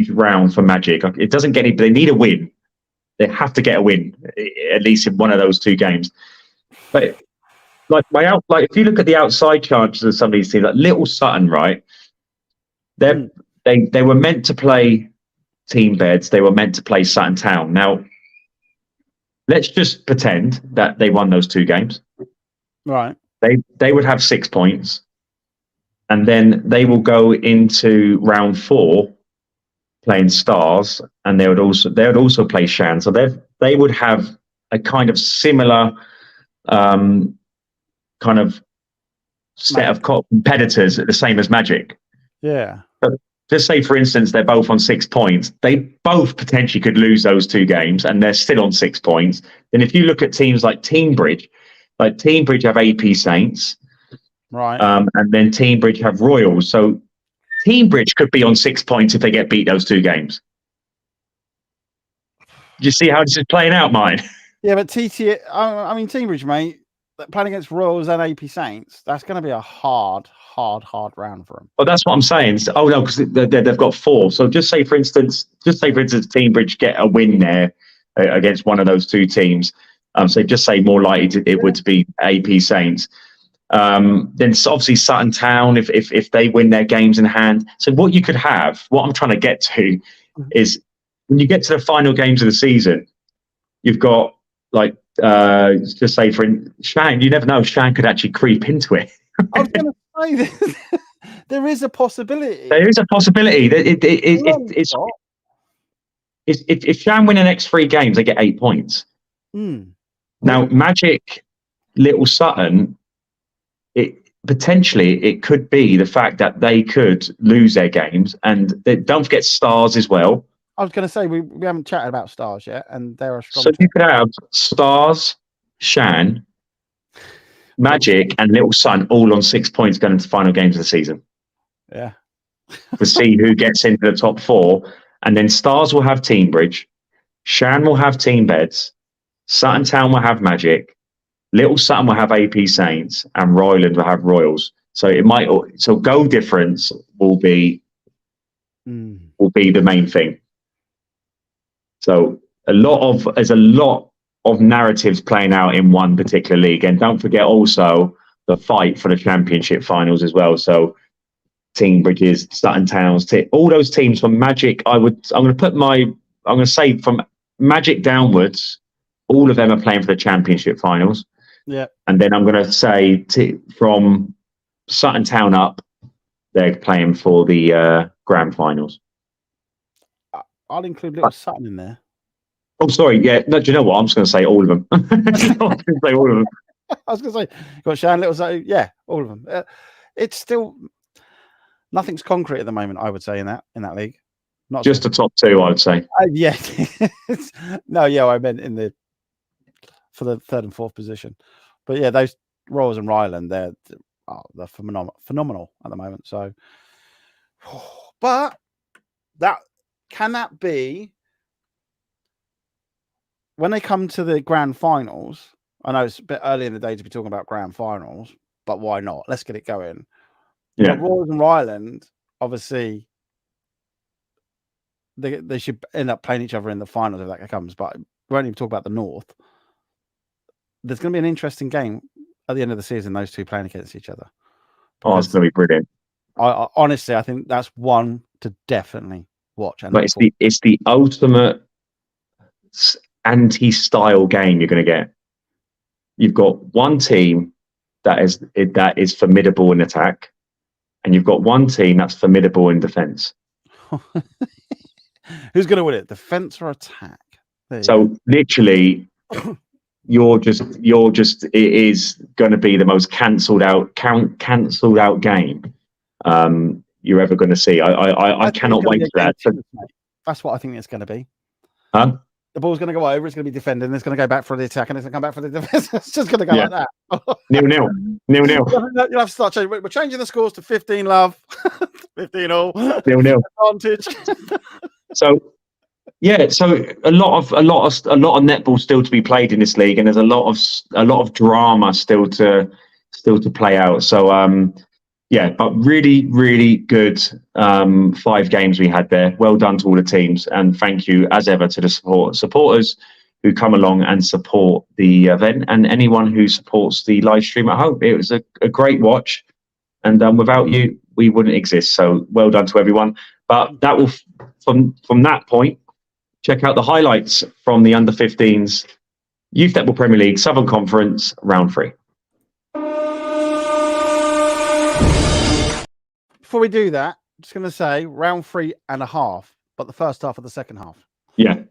S2: round for Magic. It doesn't get any, but they need a win. They have to get a win, at least in one of those 2 games. But if you look at the outside chances of some of these teams, like Little Sutton, right? They were meant to play Team Beds. They were meant to play Sutton Town. Now, let's just pretend that they won those 2 games.
S1: Right.
S2: They would have 6 points, and then they will go into round 4 playing Stars, and they would also play Shan. So they would have a kind of similar kind of set of competitors, the same as Magic.
S1: Yeah.
S2: But just say, for instance, they're both on 6 points. They both potentially could lose those 2 games, and they're still on 6 points. Then if you look at teams like Teambridge have AP Saints,
S1: right,
S2: and then Teambridge have Royals. So Teambridge could be on 6 points if they get beat those 2 games. Do you see how this is playing out, mine?
S1: Yeah, but Teambridge, mate, playing against Royals and AP Saints, that's going to be a hard round for them.
S2: Well, that's what I'm saying. Oh no, because they've got 4. So just say, for instance, Teambridge get a win there against one of those 2 teams. So just say more likely it would be AP Saints. Then obviously Sutton Town, if they win their games in hand. So what I'm trying to get to is, when you get to the final games of the season, you've got just say for Shan, you never know, Shan could actually creep into it.
S1: I was going to say this. There is a possibility.
S2: There is a possibility that if Shan win the next 3 games, they get 8 points. Now, Magic, Little Sutton, it could be the fact that they could lose their games, and don't forget Stars as well.
S1: I was going to say we haven't chatted about Stars yet, and they're a strong.
S2: So you could have Stars, Shan, Magic, and Little Sun all on 6 points going into the final games of the season.
S1: Yeah.
S2: To see who gets into the top 4, and then Stars will have Teambridge, Shan will have Team Beds, Sutton Town will have Magic, Little Sutton will have AP Saints, and Ryland will have Royals. So goal difference will be the main thing. So there's a lot of narratives playing out in one particular league, and don't forget also the fight for the championship finals as well. So Teambridges, Sutton Towns, all those teams from Magic. I'm going to say from Magic downwards, all of them are playing for the championship finals.
S1: Yeah.
S2: And then I'm going to say from Sutton Town up. They're playing for the grand finals.
S1: I'll include Little Sutton in there.
S2: Oh, sorry. Yeah. No, do you know what? I'm just going to say all of them. I'm just going to say all of them.
S1: I was going to say, you got Shan, Little Sutton. Yeah, all of them. It's still nothing's concrete at the moment. I would say in that league. Not
S2: just the top two, I would say.
S1: Yeah. No, yeah, I meant for the third and fourth position. But yeah, those Royals and Ryland, they're phenomenal at the moment. So, but can that be when they come to the grand finals? I know it's a bit early in the day to be talking about grand finals, but why not? Let's get it going.
S2: Yeah,
S1: but Royals and Ryland, obviously, they should end up playing each other in the finals if that comes. But we won't even talk about the North. There's going to be an interesting game at the end of the season. Those two playing against each other.
S2: Oh, it's going to be brilliant.
S1: I honestly, I think that's one to definitely watch. And
S2: but it's the ultimate anti-style game you're going to get. You've got one team that is formidable in attack, and you've got one team that's formidable in defense.
S1: Who's going to win it, defense or attack?
S2: So literally, you're just it is going to be the most cancelled out game you're ever going to see. I cannot wait for that.
S1: That's what I think it's going to be.
S2: Huh?
S1: The ball's going to go over. It's going to be defending. It's going to go back for the attack, and it's going to come back for the defense. It's just going to go like that.
S2: 0-0.
S1: You'll have to start changing. We're changing the scores to 15 love, 15 all,
S2: 0-0
S1: advantage.
S2: So yeah, so a lot of netball still to be played in this league, and there's a lot of drama still to play out. So yeah, but really, really good 5 games we had there. Well done to all the teams, and thank you as ever to the supporters who come along and support the event, and anyone who supports the live stream at home. It was a great watch, and without you, we wouldn't exist. So well done to everyone. But that will from that point. Check out the highlights from the under-15s Youth Netball Premier League Southern Conference round 3.
S1: Before we do that, I'm just going to say round 3.5, but the first half of the second half.
S2: Yeah.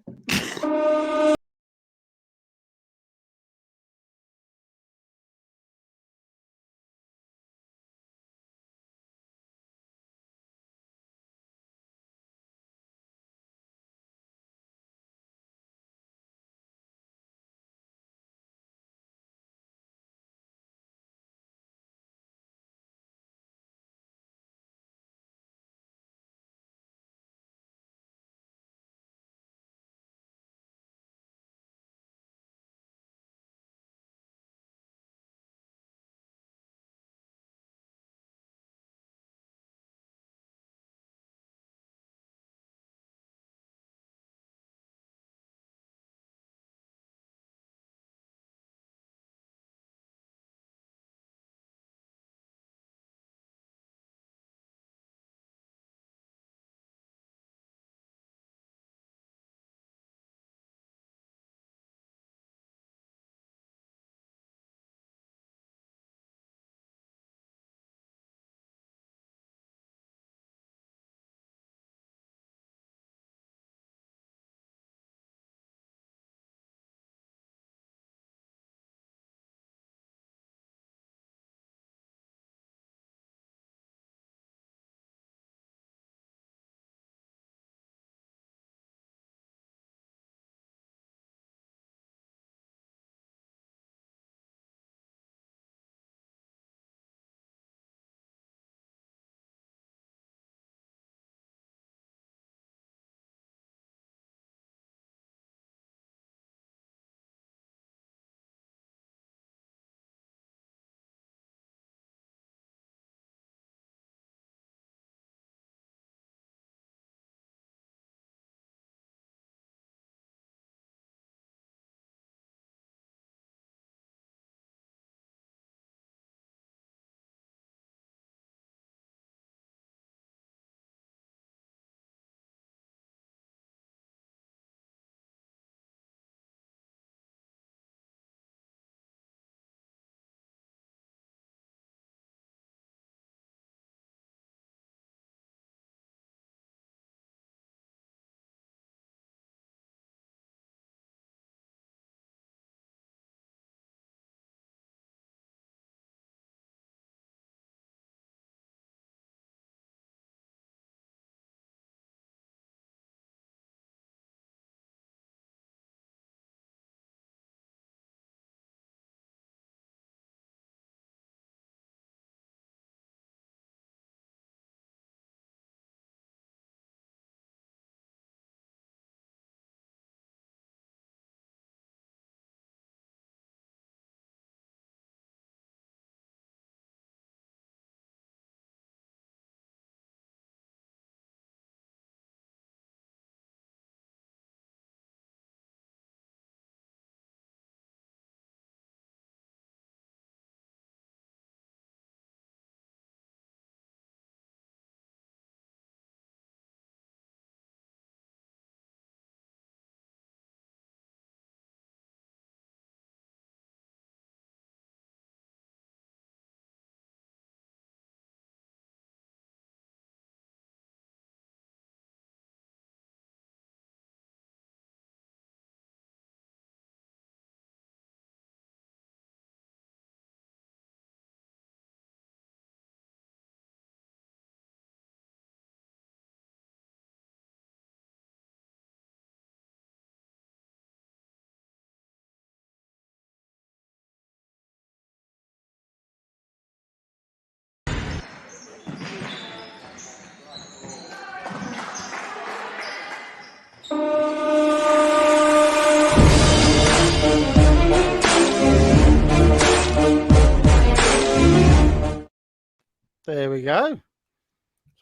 S1: There we go. Some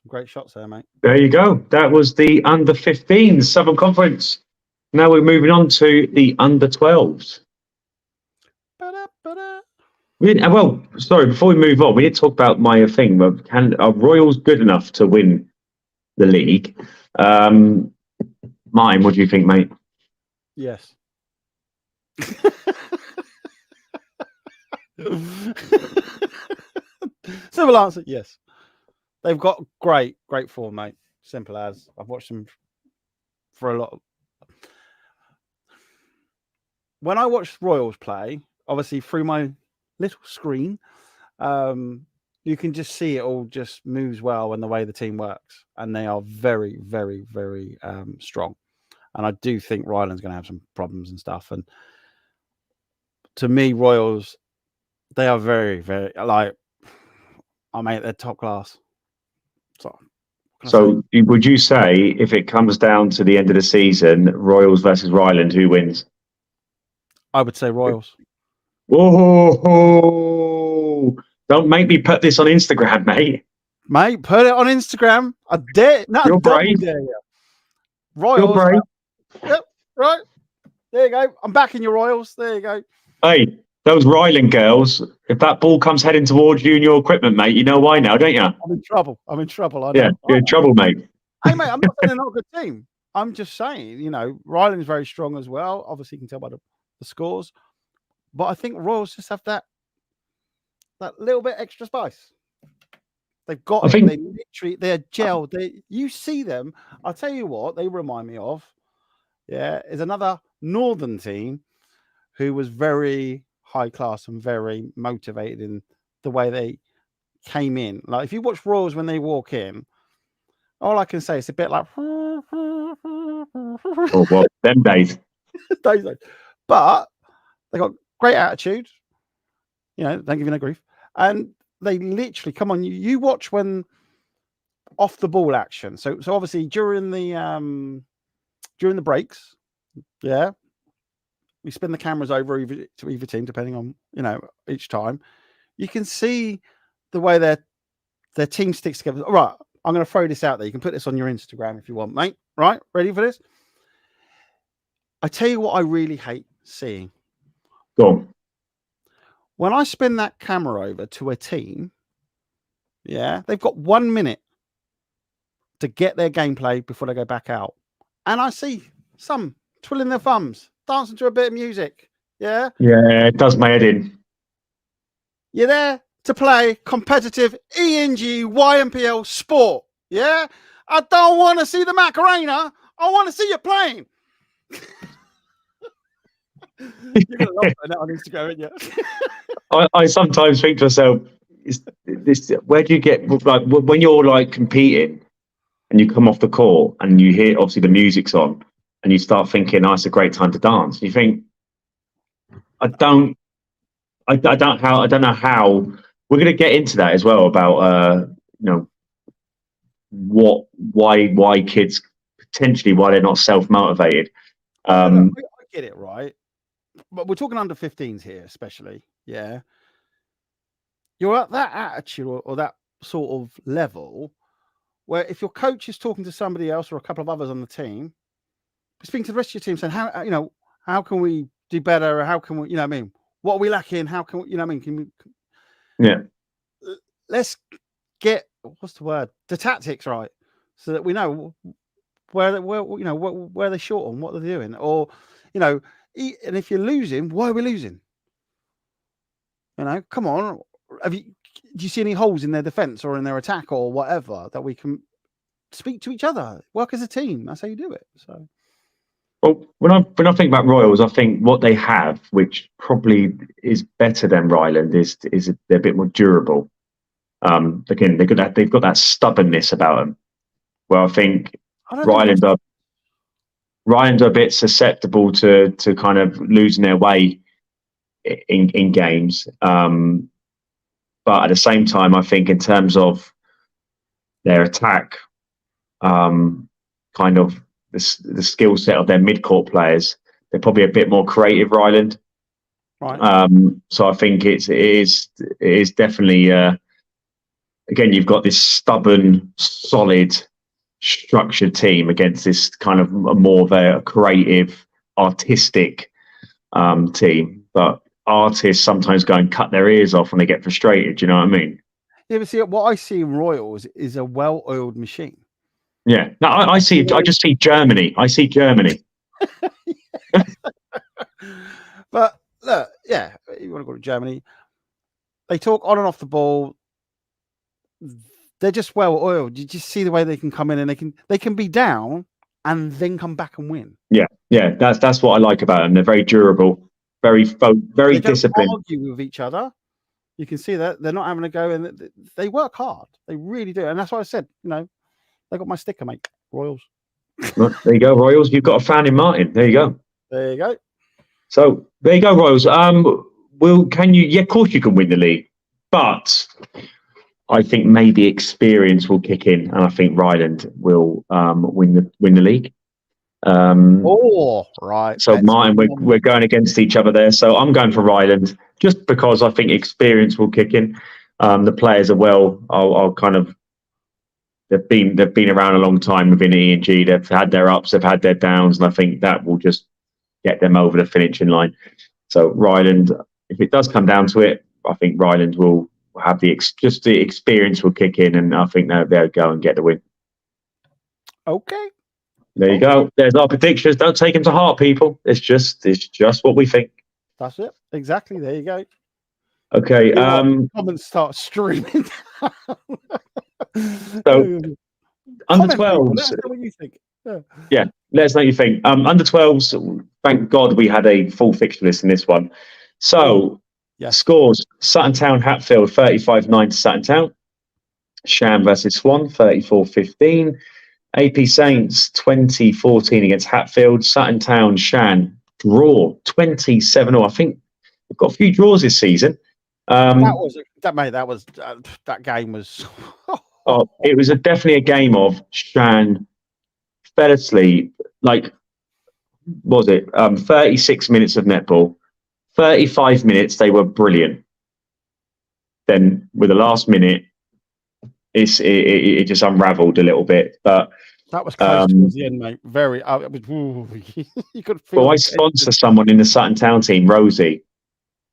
S1: great shots there, mate.
S2: There you go. That was the under 15s Southern Conference. Now we're moving on to the under 12s. Well, sorry, before we move on, we didn't talk about my thing. Are Royals good enough to win the league? Martin, what do you think, mate?
S1: Yes. Simple answer, yes. They've got great form, mate. Simple as. I've watched them for a lot. When I watch Royals play, obviously through my little screen, you can just see it all just moves well and the way the team works. And they are very, very, very strong. And I do think Ryland's going to have some problems and stuff. And to me, Royals, they are very, very, like, they're top class.
S2: So would you say if it comes down to the end of the season, Royals versus Ryland, who wins?
S1: I would say Royals.
S2: Whoa! Don't make me put this on Instagram, mate.
S1: Mate, put it on Instagram. I dare. No,
S2: You're brave.
S1: Dare you. Royals.
S2: You're brave.
S1: Yep, right. There you go. I'm backing your Royals. There you go.
S2: Hey, those Ryland girls, if that ball comes heading towards you and your equipment, mate, you know why now, don't you?
S1: I'm in trouble. I know.
S2: Yeah, you're in trouble, mate.
S1: Hey, mate, I'm not saying they're not a good team. I'm just saying, Ryland's very strong as well. Obviously, you can tell by the scores. But I think Royals just have that little bit extra spice. They've got it. They literally, they're gelled. You see them. I'll tell you what they remind me of. Yeah, is another Northern team who was very high class and very motivated in the way they came in. Like if you watch Royals when they walk in, all I can say is a bit like
S2: oh, well, them days.
S1: But they got great attitude. Don't give you no grief. And they literally come on. You watch when off the ball action. So obviously during the breaks, yeah, we spin the cameras over to either team depending on each time. You can see the way their team sticks together. All right, I'm going to throw this out there. You can put this on your Instagram if you want, mate. Right, ready for this? I tell you what, I really hate seeing.
S2: Go on.
S1: When I spin that camera over to a team, yeah, they've got 1 minute to get their gameplay before they go back out. And I see some twiddling their thumbs, dancing to a bit of music. Yeah.
S2: Yeah, it does my head in.
S1: You're there to play competitive ENG YNPL sport. Yeah. I don't want to see the Macarena. I want to see you playing. You're going to love that on Instagram, aren't you?
S2: I sometimes think to myself, where do you get, like, when you're like competing and you come off the court and you hear obviously the music's on and you start thinking, it's a great time to dance. You think, I don't know how we're going to get into that as well about, why kids potentially, why they're not self-motivated.
S1: I get it, right? But we're talking under 15s here, especially. Yeah. You're at that attitude or that sort of level where if your coach is talking to somebody else or a couple of others on the team, speaking to the rest of your team saying, how can we do better? Or how can we, what are we lacking? How can we, can we?
S2: Yeah.
S1: Let's get, the tactics right so that we know where they're short on, what they're doing. Or, and if you're losing, why are we losing? Come on. Do you see any holes in their defense or in their attack or whatever that we can speak to each other, work as a team? That's how you do it. So,
S2: well, when I think about Royals, I think what they have, which probably is better than Ryland, is they're a bit more durable. Again, they've got that stubbornness about them. Where I think Ryland are a bit susceptible to kind of losing their way in games. But at the same time, I think in terms of their attack, kind of the skill set of their mid-court players, they're probably a bit more creative, Ryland.
S1: Right.
S2: So I think it is definitely again, you've got this stubborn, solid, structured team against this kind of more of a creative, artistic team. But artists sometimes go and cut their ears off when they get frustrated. Do you know what I mean?
S1: Yeah, but see, what I see in Royals is a well-oiled machine.
S2: Yeah. No, I see. I just see Germany. I see Germany.
S1: But look, yeah, you want to go to Germany? They talk on and off the ball. They're just well-oiled. You just see the way they can come in and they can be down and then come back and win.
S2: Yeah. That's what I like about them. They're very durable, very
S1: They don't
S2: disciplined.
S1: argue with each other. You can see that they're not having a go, and they work hard. They really do, and that's why I said, they got my sticker, mate. Royals.
S2: Well, there you go, Royals. You've got a fan in Martin. There you go.
S1: There you go.
S2: So there you go, Royals. Can you? Yeah, of course you can win the league, but I think maybe experience will kick in, and I think Ryland will win the league.
S1: Right.
S2: So Martin, we're going against each other there. So I'm going for Ryland just because I think experience will kick in. The players are I'll kind of. They've been around a long time within ENG. They've had their ups, they've had their downs, and I think that will just get them over the finishing line. So Ryland, if it does come down to it, I think Ryland will have the experience will kick in, and I think they'll go and get the win.
S1: Okay.
S2: There you go. There's our predictions. Don't take them to heart, people. It's just what we think.
S1: That's it. Exactly. There you go.
S2: Okay.
S1: Comments start streaming.
S2: So under 12s.
S1: Let us know what you think.
S2: Yeah, let us know what you think. Under 12s. Thank God we had a full fixture list in this one. So scores: Sutton Town Hatfield 35-9 to Sutton Town. Shan versus Swan 34-15. AP Saints 20-14 against Hatfield. Sutton Town Shan draw 27-0. I think we've got a few draws this season.
S1: That game was.
S2: It was definitely a game of Shan fell asleep. Like, was it 36 minutes of netball? 35 minutes they were brilliant. Then with the last minute, it just unravelled a little bit. But
S1: that was close towards the end, mate. Very. You could feel.
S2: Well, I sponsor someone in the Sutton Town team, Rosie,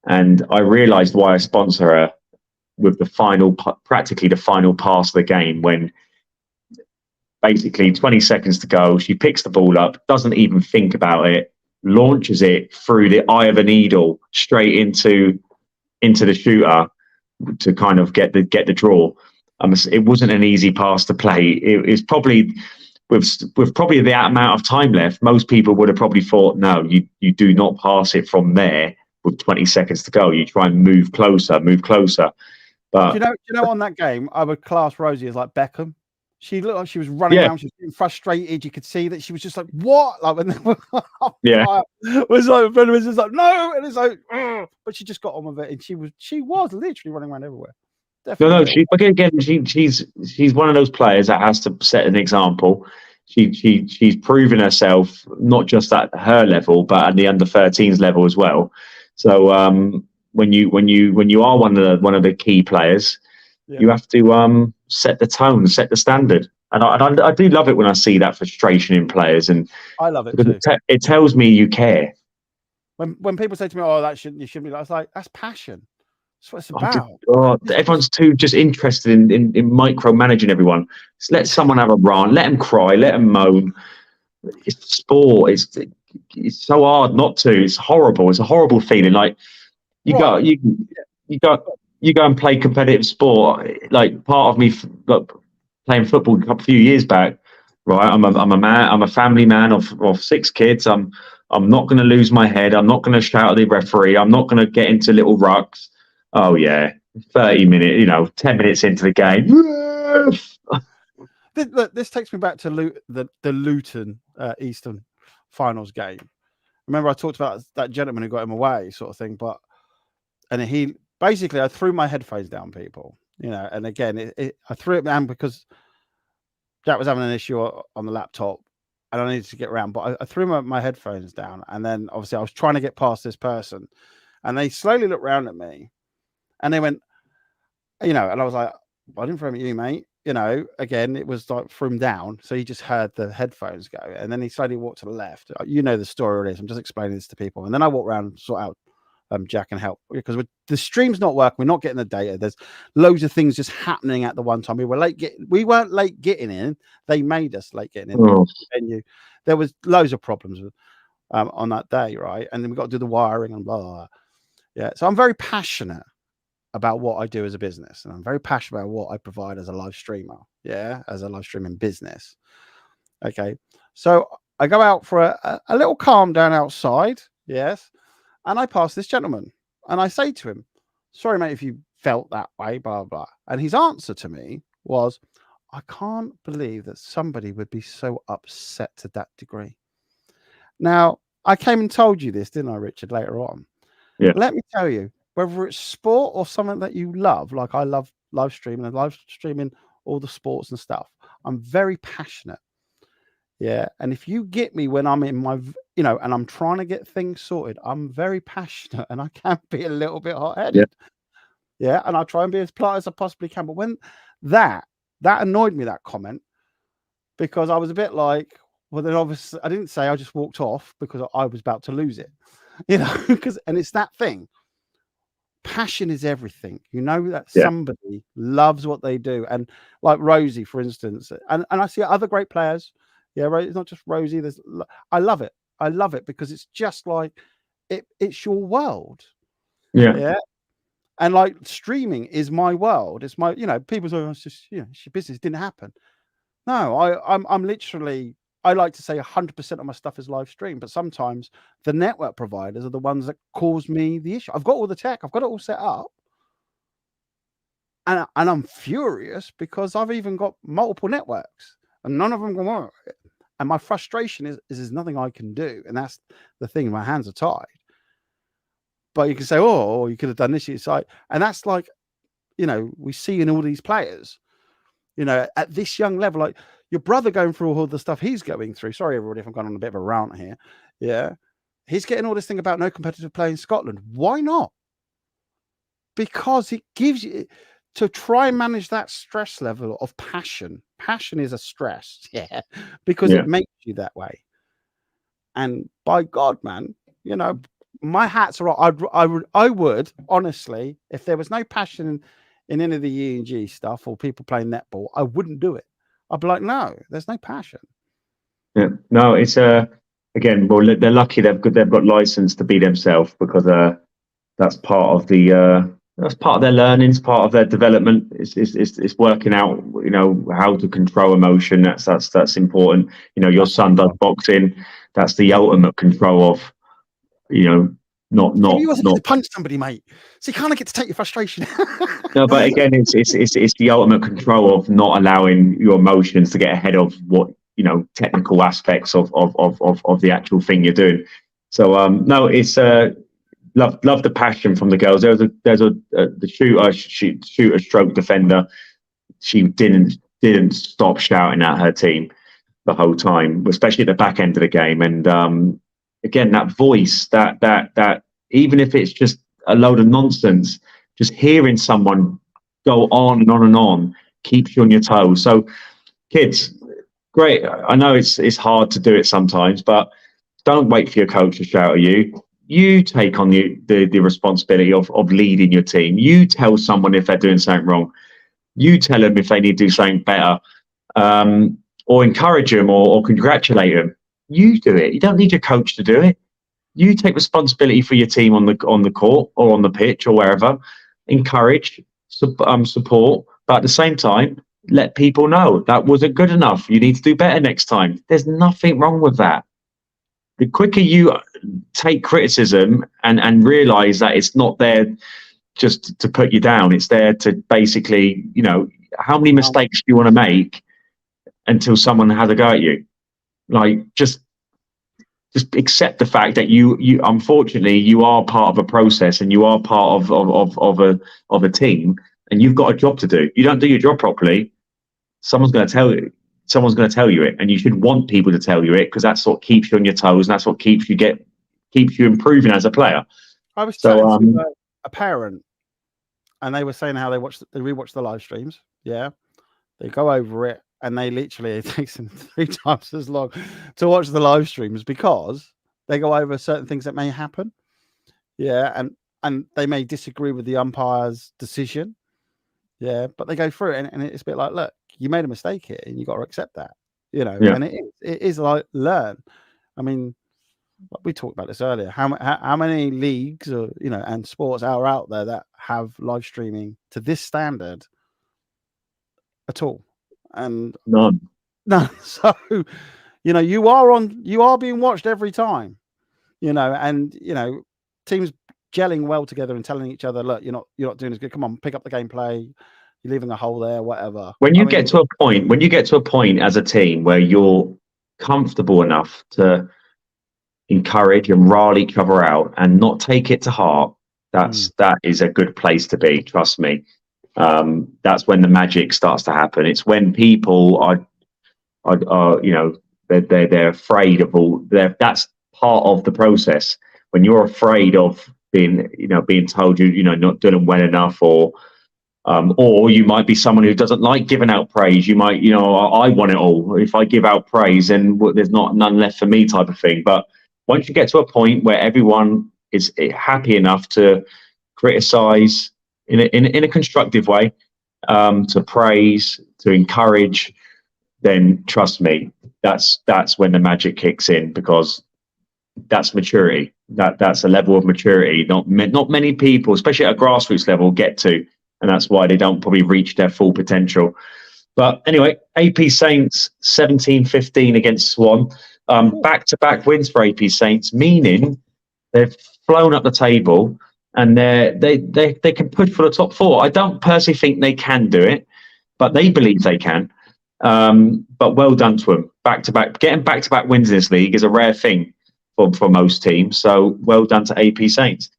S2: and I realised why I sponsor her with practically the final pass of the game, when basically 20 seconds to go, she picks the ball up, doesn't even think about it, launches it through the eye of a needle straight into the shooter to kind of get the draw. It wasn't an easy pass to play. It's probably with probably the amount of time left, most people would have probably thought, no, you do not pass it from there with 20 seconds to go. You try and move closer. But
S1: do you know, on that game, I would class Rosie as like Beckham. She looked like she was running around. She was getting frustrated. You could see that she was just like, "What?" Like, it was like, it was just like, "No," and it's like, ugh. But she just got on with it, and she was literally running around everywhere. Definitely.
S2: She's one of those players that has to set an example. She's proven herself not just at her level, but at the under 13s level as well. So when you are one of the key players, you have to set the tone, set the standard. And I do love it when I see that frustration in players, and
S1: I love it too.
S2: It tells me you care.
S1: When people say to me, "Oh, you shouldn't be," I was like, "That's passion. That's what it's about."
S2: Everyone's too just interested in micromanaging everyone. Just let someone have a rant, let them cry, let them moan. It's sport. It's so hard not to. It's horrible. It's a horrible feeling. Like you go and play competitive sport. Like part of me playing football a few years back. Right, I'm a man. I'm a family man of 6 kids. I'm not going to lose my head. I'm not going to shout at the referee. I'm not going to get into little rucks. Oh yeah, 30 minutes. 10 minutes into the game.
S1: This takes me back to the Luton Eastern finals game. Remember, I talked about that gentleman who got him away, sort of thing. And he basically, I threw my headphones down, people. And again, I threw it down because Jack was having an issue on the laptop, and I needed to get around. But I threw my headphones down, and then obviously I was trying to get past this person, and they slowly looked around at me, and they went, and I was like, I didn't throw him at you, mate. You know, again, it was like from down. So he just heard the headphones go. And then he slowly walked to the left. You know the story already. So I'm just explaining this to people. And then I walked around and sort out Jack and help, because the stream's not working. We're not getting the data. There's loads of things just happening at the one time. We weren't late getting in. They made us late getting in.
S2: Oh.
S1: The venue. There was loads of problems with, on that day, right? And then we got to do the wiring and blah, blah, blah. Yeah. So I'm very passionate about what I do as a business, and I'm very passionate about what I provide as a live streamer. Yeah, as a live streaming business. Okay. So I go out for a little calm down outside. Yes. And I pass this gentleman and I say to him, sorry, mate, if you felt that way, blah, blah. And his answer to me was, I can't believe that somebody would be so upset to that degree. Now, I came and told you this, didn't I, Richard, later on?
S2: Yeah.
S1: Let me tell you, whether it's sport or something that you love, like I love live streaming and live streaming all the sports and stuff, I'm very passionate. Yeah. And if you get me when I'm in my, you know, and I'm trying to get things sorted, I'm very passionate and I can be a little bit hot-headed. Yeah. And I try and be as polite as I possibly can. But when that annoyed me, that comment, because I was a bit like, well, then obviously I didn't say, I just walked off because I was about to lose it, you know, and it's that thing. Passion is everything. You know that somebody loves what they do. And like Rosie, for instance, and I see other great players. Yeah, it's not just Rosie. I love it. I love it because it's just like it's your world. Yeah. And like streaming is my world. It's my, you know, people say, oh, it's just, you know, it's your business. It didn't happen. No, I'm literally, I like to say 100% of my stuff is live stream, but sometimes the network providers are the ones that cause me the issue. I've got all the tech, I've got it all set up. And I'm furious because I've even got multiple networks and none of them can work. And my frustration is there's nothing I can do. And that's the thing, my hands are tied. But you can say, oh, you could have done this. It's like, and that's like, you know, we see in all these players, you know, at this young level, like your brother going through all the stuff he's going through. Sorry, everybody, if I'm going on a bit of a rant here. Yeah. He's getting all this thing about no competitive play in Scotland. Why not? Because it gives you to try and manage that stress level of passion. Passion is a stress. Yeah. Because it makes you that way. And by God, man, you know, my hats are off. I would honestly, if there was no passion in any of the ENG stuff or people playing netball, I wouldn't do it. I'd be like, no, there's no passion.
S2: Yeah, no, it's again, well, they're lucky they've got license to be themselves, because that's part of their learnings, part of their development. It's working out, you know, how to control emotion. That's important. You know, your son does boxing. That's the ultimate control of, you know, not
S1: to punch somebody, mate. So you kind of get to take your frustration.
S2: No, but again, it's the ultimate control of not allowing your emotions to get ahead of what, you know, technical aspects of the actual thing you're doing. So no, it's love the passion from the girls. There's the shooter stroke defender. She didn't stop shouting at her team the whole time, especially at the back end of the game. And again, that voice, that even if it's just a load of nonsense, just hearing someone go on and on and on keeps you on your toes. So, kids, great. I know it's hard to do it sometimes, but don't wait for your coach to shout at you. You take on the responsibility of leading your team. You tell someone if they're doing something wrong. You tell them if they need to do something better, or encourage them or congratulate them. You do it. You don't need your coach to do it. You take responsibility for your team on the court or on the pitch or wherever. Encourage, support, but at the same time, let people know that wasn't good enough. You need to do better next time. There's nothing wrong with that. The quicker you take criticism and realize that it's not there just to put you down, it's there to basically, you know, how many mistakes do you want to make until someone has a go at you? Like, just accept the fact that you unfortunately you are part of a process and you are part of a team, and you've got a job to do. You don't do your job properly, someone's going to tell you. Someone's going to tell you it, and you should want people to tell you it, because that's what keeps you on your toes, and that's what keeps you improving as a player.
S1: I was talking to a parent and they were saying how they rewatch the live streams. Yeah, they go over it, and they literally it takes them 3 times as long to watch the live streams because they go over certain things that may happen. Yeah, and they may disagree with the umpire's decision. Yeah, but they go through it, and it's a bit like, look, you made a mistake here, and you got to accept that. And it is like learn. I mean, we talked about this earlier. How many leagues or and sports are out there that have live streaming to this standard at all? And
S2: none.
S1: So you are being watched every time. And teams gelling well together and telling each other, look, you're not doing as good. Come on, pick up the gameplay. You're leaving a hole there, whatever.
S2: When you get to a point as a team where you're comfortable enough to encourage and rile each other out and not take it to heart, that is a good place to be. Trust me. That's when the magic starts to happen. It's when people are they're afraid of all. That's part of the process. When you're afraid of being told you're not doing well enough, or you might be someone who doesn't like giving out praise. You might, I want it all. If I give out praise, then there's none left for me, type of thing. But once you get to a point where everyone is happy enough to criticize in a constructive way, to praise, to encourage, then trust me, that's when the magic kicks in, because that's maturity. That's a level of maturity not many people, especially at a grassroots level, get to, and that's why they don't probably reach their full potential. But anyway, AP Saints 17-15 against Swan. Back-to-back wins for AP Saints, meaning they've flown up the table and they can push for the top 4. I don't personally think they can do it, but they believe they can. But well done to them. Getting back-to-back wins in this league is a rare thing for most teams. So well done to AP Saints.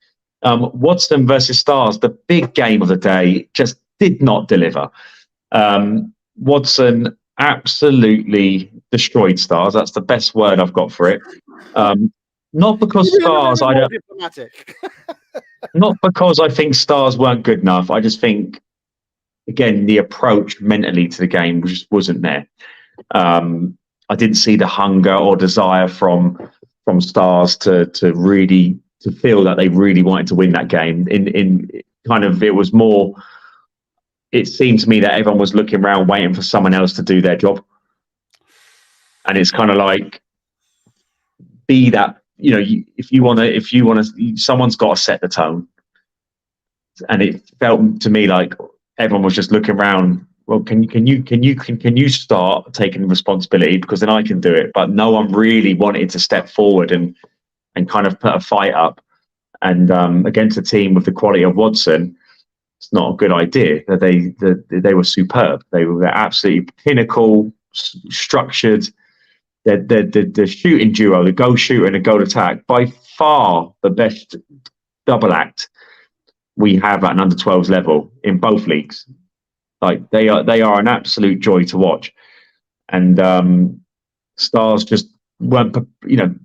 S2: Wodson versus Stars, the big game of the day, just did not deliver. Wodson absolutely destroyed Stars. That's the best word I've got for it. Not because Stars, not because I think Stars weren't good enough. I just think, again, the approach mentally to the game just wasn't there. I didn't see the hunger or desire from Stars to feel that they really wanted to win that game. It was more. It seemed to me that everyone was looking around, waiting for someone else to do their job, and it's kind of like, be that. If you want to, someone's got to set the tone. And it felt to me like everyone was just looking around. Well, can you start taking responsibility, because then I can do it. But no one really wanted to step forward and kind of put a fight up. And against a team with the quality of Wodson, it's not a good idea. They were superb. They're absolutely pinnacle, structured. The shooting duo, the goal shooter and the goal attack, by far the best double act we have at an under 12s level in both leagues. Like they are an absolute joy to watch. And Stars just weren't,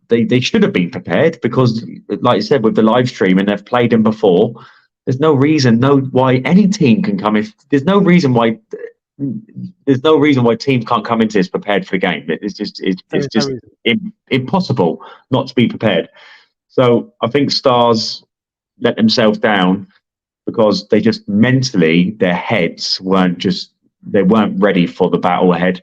S2: they should have been prepared, because, like you said, with the live stream, and they've played them before. There's no reason why any team can come. There's no reason why teams can't come into this prepared for the game. It's just impossible not to be prepared. So I think Stars let themselves down because they just mentally, their heads weren't ready for the battle ahead,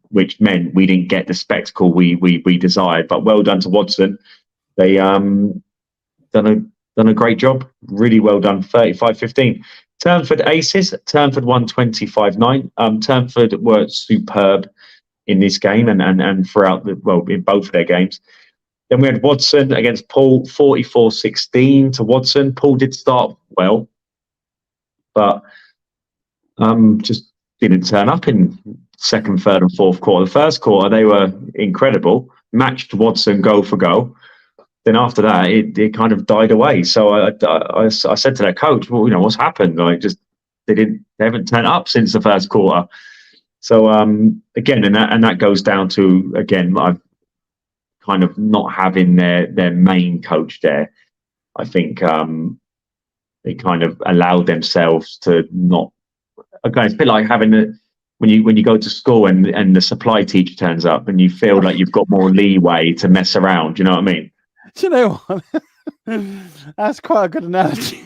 S2: which meant we didn't get the spectacle we desired. But well done to Wodson. They done a great job. Really well done. 35-15. Turnford Aces. Turnford won 25-9. Turnford were superb in this game and throughout in both of their games. Then we had Wodson against Paul, 44-16 to Wodson. Paul did start well, but just didn't turn up in second, third, and fourth quarter. The first quarter, they were incredible, matched Wodson goal for goal. Then after that, it kind of died away. So I said to their coach, well, what's happened? Like, they haven't turned up since the first quarter. So again, and that goes down to, again, I've kind of not having their main coach there. I think they kind of allowed themselves to not. Okay, it's a bit like having when you go to school and the supply teacher turns up and you feel like you've got more leeway to mess around. Do you know what I mean?
S1: Do you know what? That's quite a good analogy.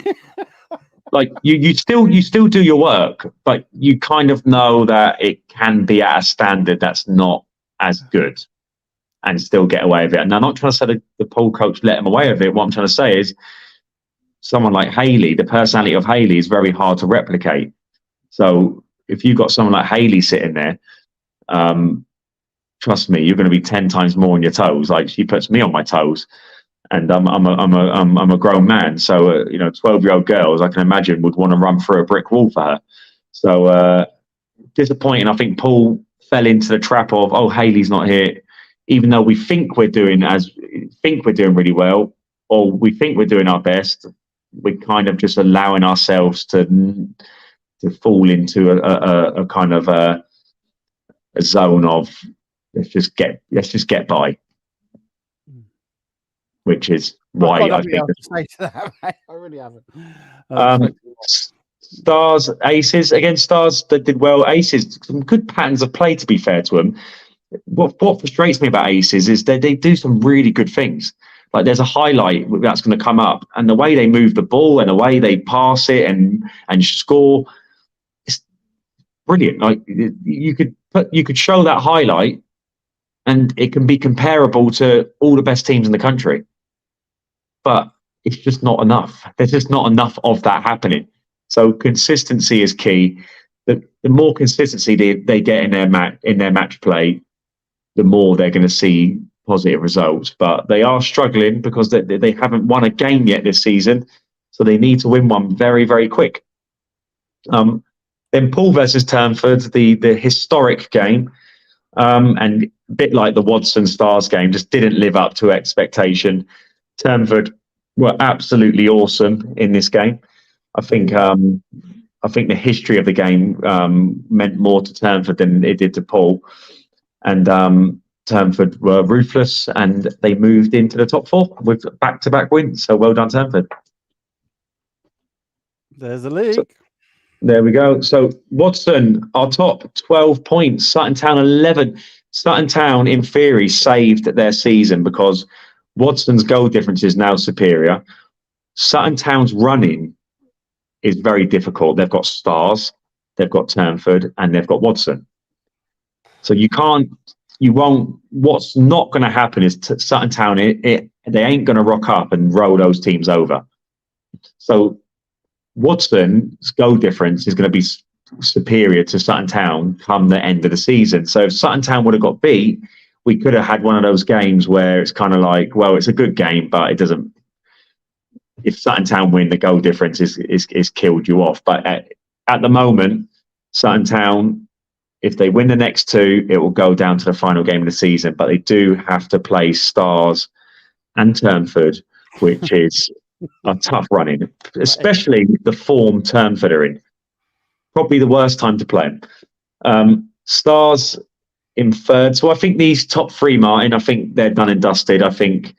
S2: Like you still do your work, but you kind of know that it can be at a standard that's not as good, and still get away with it. And I'm not trying to say the pool coach let him away with it. What I'm trying to say is, someone like Haley, the personality of Haley is very hard to replicate. So if you've got someone like Haley sitting there, trust me, you're going to be 10 times more on your toes. Like, she puts me on my toes, and I'm a grown man. So 12-year-old girls, I can imagine, would want to run through a brick wall for her. So disappointing. I think Paul fell into the trap of, oh, Haley's not here, even though we think we're doing really well, or we think we're doing our best. We're kind of just allowing ourselves to fall into a kind of a zone of let's just get by, which is why I think
S1: I really haven't.
S2: Stars, Aces against Stars that did well. Aces, some good patterns of play, to be fair to them. What frustrates me about Aces is that they do some really good things. Like, there's a highlight that's going to come up, and the way they move the ball and the way they pass it and score, it's brilliant. Like, you could show that highlight, and it can be comparable to all the best teams in the country, but it's just not enough. There's just not enough of that happening. So consistency is key. The more consistency they get in their match play, the more they're going to see positive results. But they are struggling because they haven't won a game yet this season, so they need to win one very, very quick. Then Poole versus Turnford, the historic game, and a bit like the Wodson Stars game, just didn't live up to expectation. Turnford were absolutely awesome in this game. I think the history of the game meant more to Turnford than it did to Poole, and Turnford were ruthless, and they moved into the top four with back-to-back wins. So well done, Turnford.
S1: There's the league.
S2: So, there we go. So Wodson, our top, 12 points. Sutton Town 11. Sutton Town, in theory, saved their season because Wadson's goal difference is now superior. Sutton Town's running is very difficult. They've got Stars, they've got Turnford, and they've got Wodson. So what's not going to happen is Sutton Town, they ain't going to rock up and roll those teams over. So Wadson's goal difference is going to be superior to Sutton Town come the end of the season. So if Sutton Town would have got beat, we could have had one of those games where it's kind of like, well, it's a good game, but it doesn't. If Sutton Town win, the goal difference is killed you off. But at the moment, Sutton Town, if they win the next two, it will go down to the final game of the season. But they do have to play Stars and Turnford, which is a tough running, especially the form Turnford are in. Probably the worst time to play them. Stars in third. So I think these top three, Martin, I think they're done and dusted. I think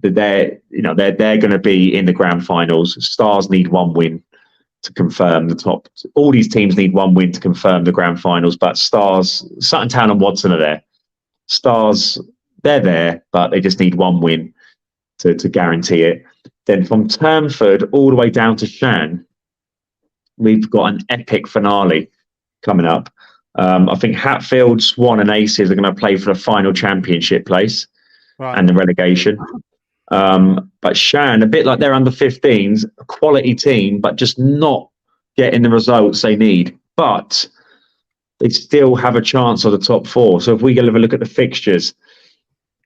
S2: that they're going to be in the grand finals. Stars need one win to confirm the top. All these teams need one win to confirm the grand finals, but Stars, Sutton Town and Wodson are there. Stars, they're there, but they just need one win to guarantee it. Then from Turnford all the way down to Shan, we've got an epic finale coming up. I think Hatfield, Swan and Aces are going to play for the final championship place and the relegation. But Shan, a bit like their under-15s, a quality team, but just not getting the results they need. But they still have a chance of the top four. So if we go have a look at the fixtures.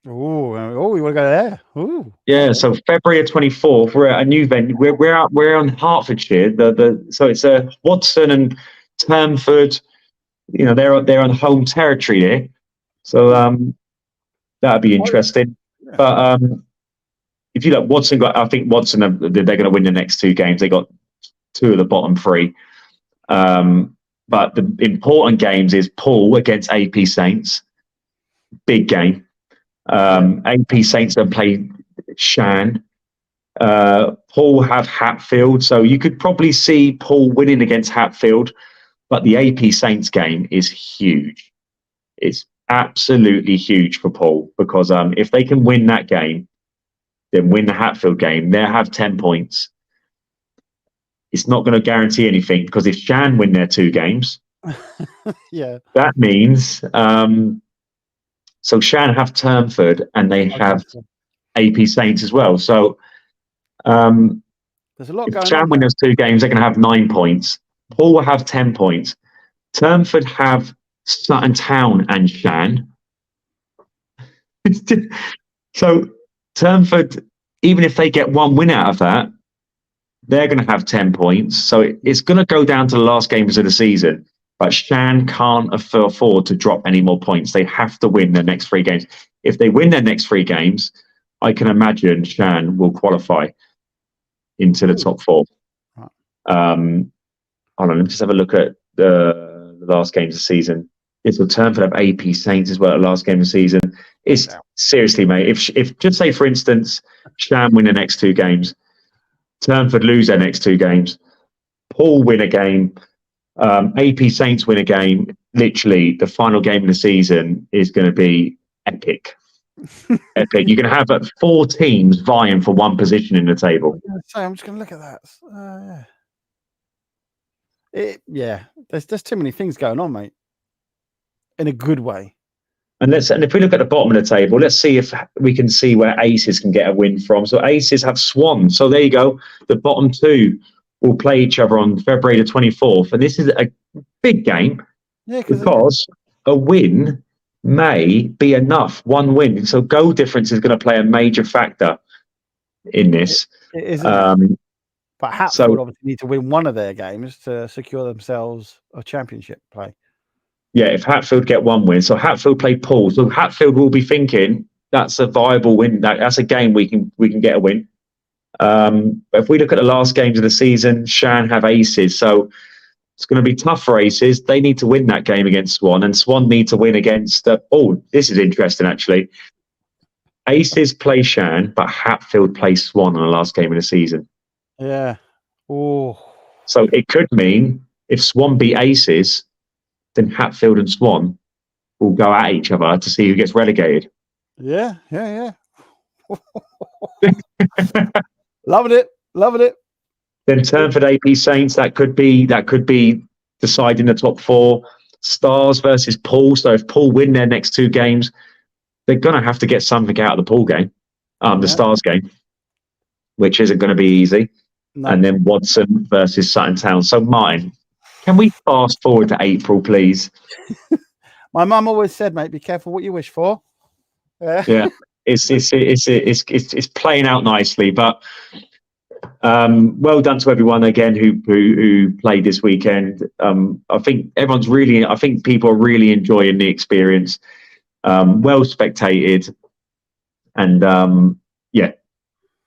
S1: Oh, we want to go there. Ooh.
S2: Yeah, so February 24th, we're at a new venue. We're on Hertfordshire. So it's Wodson and Turnford. They're on home territory there. So that'd be interesting. Yeah. But if you look, I think Wodson, they're going to win the next two games. They got two of the bottom three. But the important games is Poole against AP Saints. Big game. AP Saints then play Shan. Paul have Hatfield, so you could probably see Paul winning against Hatfield, but the AP Saints game is huge. It's absolutely huge for Paul because if they can win that game, then win the Hatfield game, they'll have 10 points. It's not going to guarantee anything because if Shan win their 2 games,
S1: yeah,
S2: that means so Shan have Turnford and they have AP Saints as well. So
S1: there's a lot
S2: if
S1: going
S2: Shan
S1: on.
S2: win those 2 games, they're going to have 9 points. Paul will have 10 points. Turnford have Sutton Town and Shan. So Turnford, even if they get 1 win out of that, they're going to have 10 points. So it's going to go down to the last games of the season. But Shan can't afford to drop any more points. They have to win their next 3 games. If they win their next 3 games, I can imagine Shan will qualify into the top 4. Hold on, let me just have a look at the last games of the season. It's a turn for the AP Saints as well at last game of the season. It's seriously, mate. If just say for instance, Shan win the next 2 games, Turnford lose their next 2 games, Paul win a game, AP Saints win a game. Literally, the final game of the season is going to be epic. Epic. You're going to have 4 teams vying for 1 position in the table.
S1: I'm just going to look at that. Yeah. There's too many things going on, mate. In a good way.
S2: And if we look at the bottom of the table, let's see if we can see where Aces can get a win from. So Aces have Swan. So there you go. The bottom 2 will play each other on February the 24th. And this is a big game because a win may be enough. 1 win. So goal difference is going to play a major factor in this.
S1: It is. But Hatfield obviously need to win 1 of their games to secure themselves a championship play.
S2: Yeah, if Hatfield get 1 win, so Hatfield play Paul. So Hatfield will be thinking that's a viable win. That's a game we can get a win. But if we look at the last games of the season, Shan have Aces, so it's going to be tough for Aces. They need to win that game against Swan, and Swan need to win against. This is interesting actually. Aces play Shan, but Hatfield play Swan on the last game of the season.
S1: Yeah. Oh.
S2: So it could mean if Swan beat Aces, then Hatfield and Swan will go at each other to see who gets relegated.
S1: Yeah. Loving it.
S2: Then Turnford AP Saints, that could be deciding the top 4. Stars versus Paul. So if Paul win their next 2 games, they're going to have to get something out of the Paul game, the Stars game, which isn't going to be easy. No. And then Wodson versus Sutton Town. So Martin, can we fast forward to April, please?
S1: My mum always said, mate, be careful what you wish for.
S2: Yeah, it's playing out nicely, but well done to everyone again who played this weekend. I think people are really enjoying the experience. Well spectated, and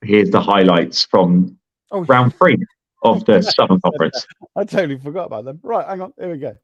S2: here's the highlights from round 3 of the Southern Conference.
S1: I totally forgot about them. Right, hang on, here we go.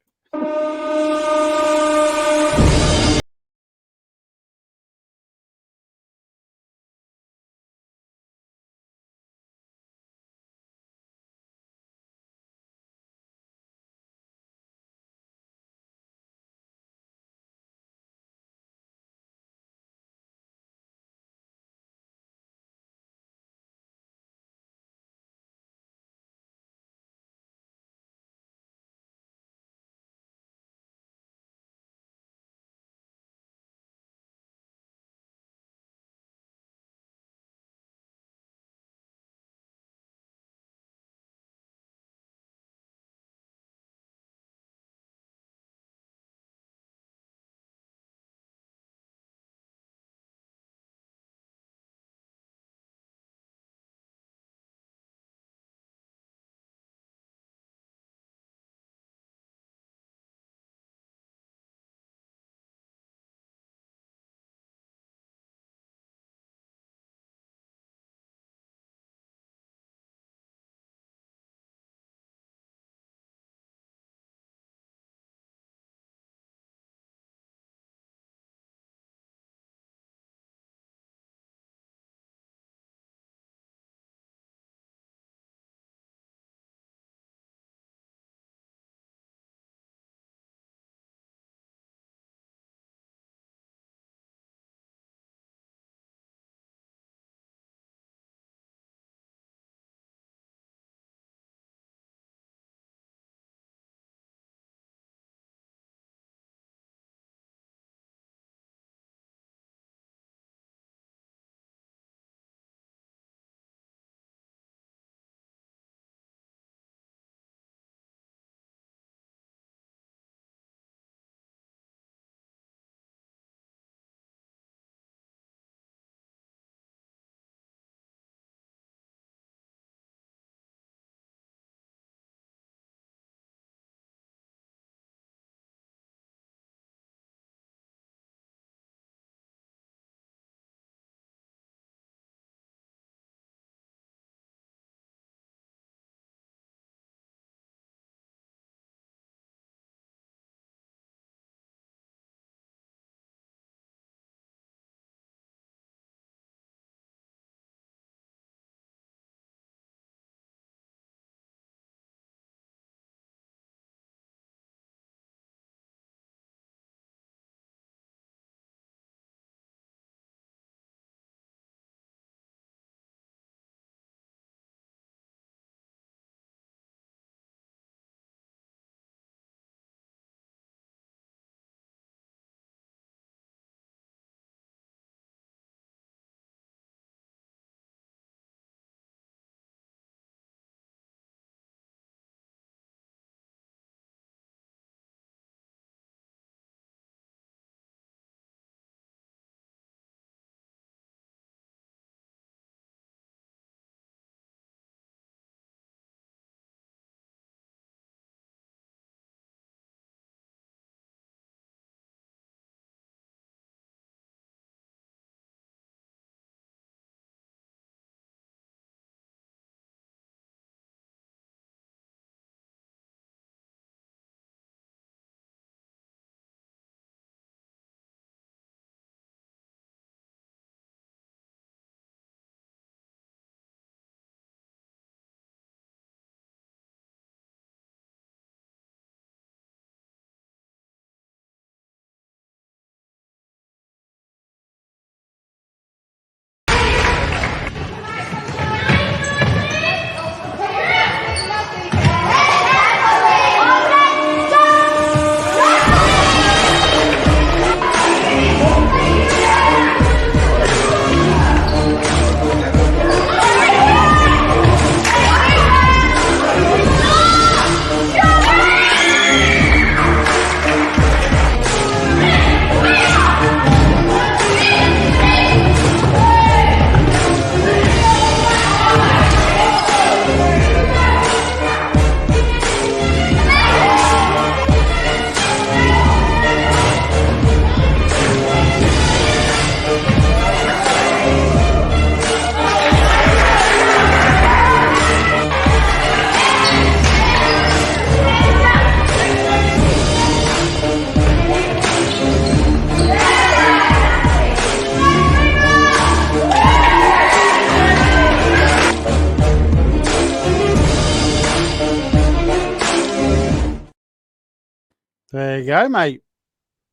S1: There you go, mate.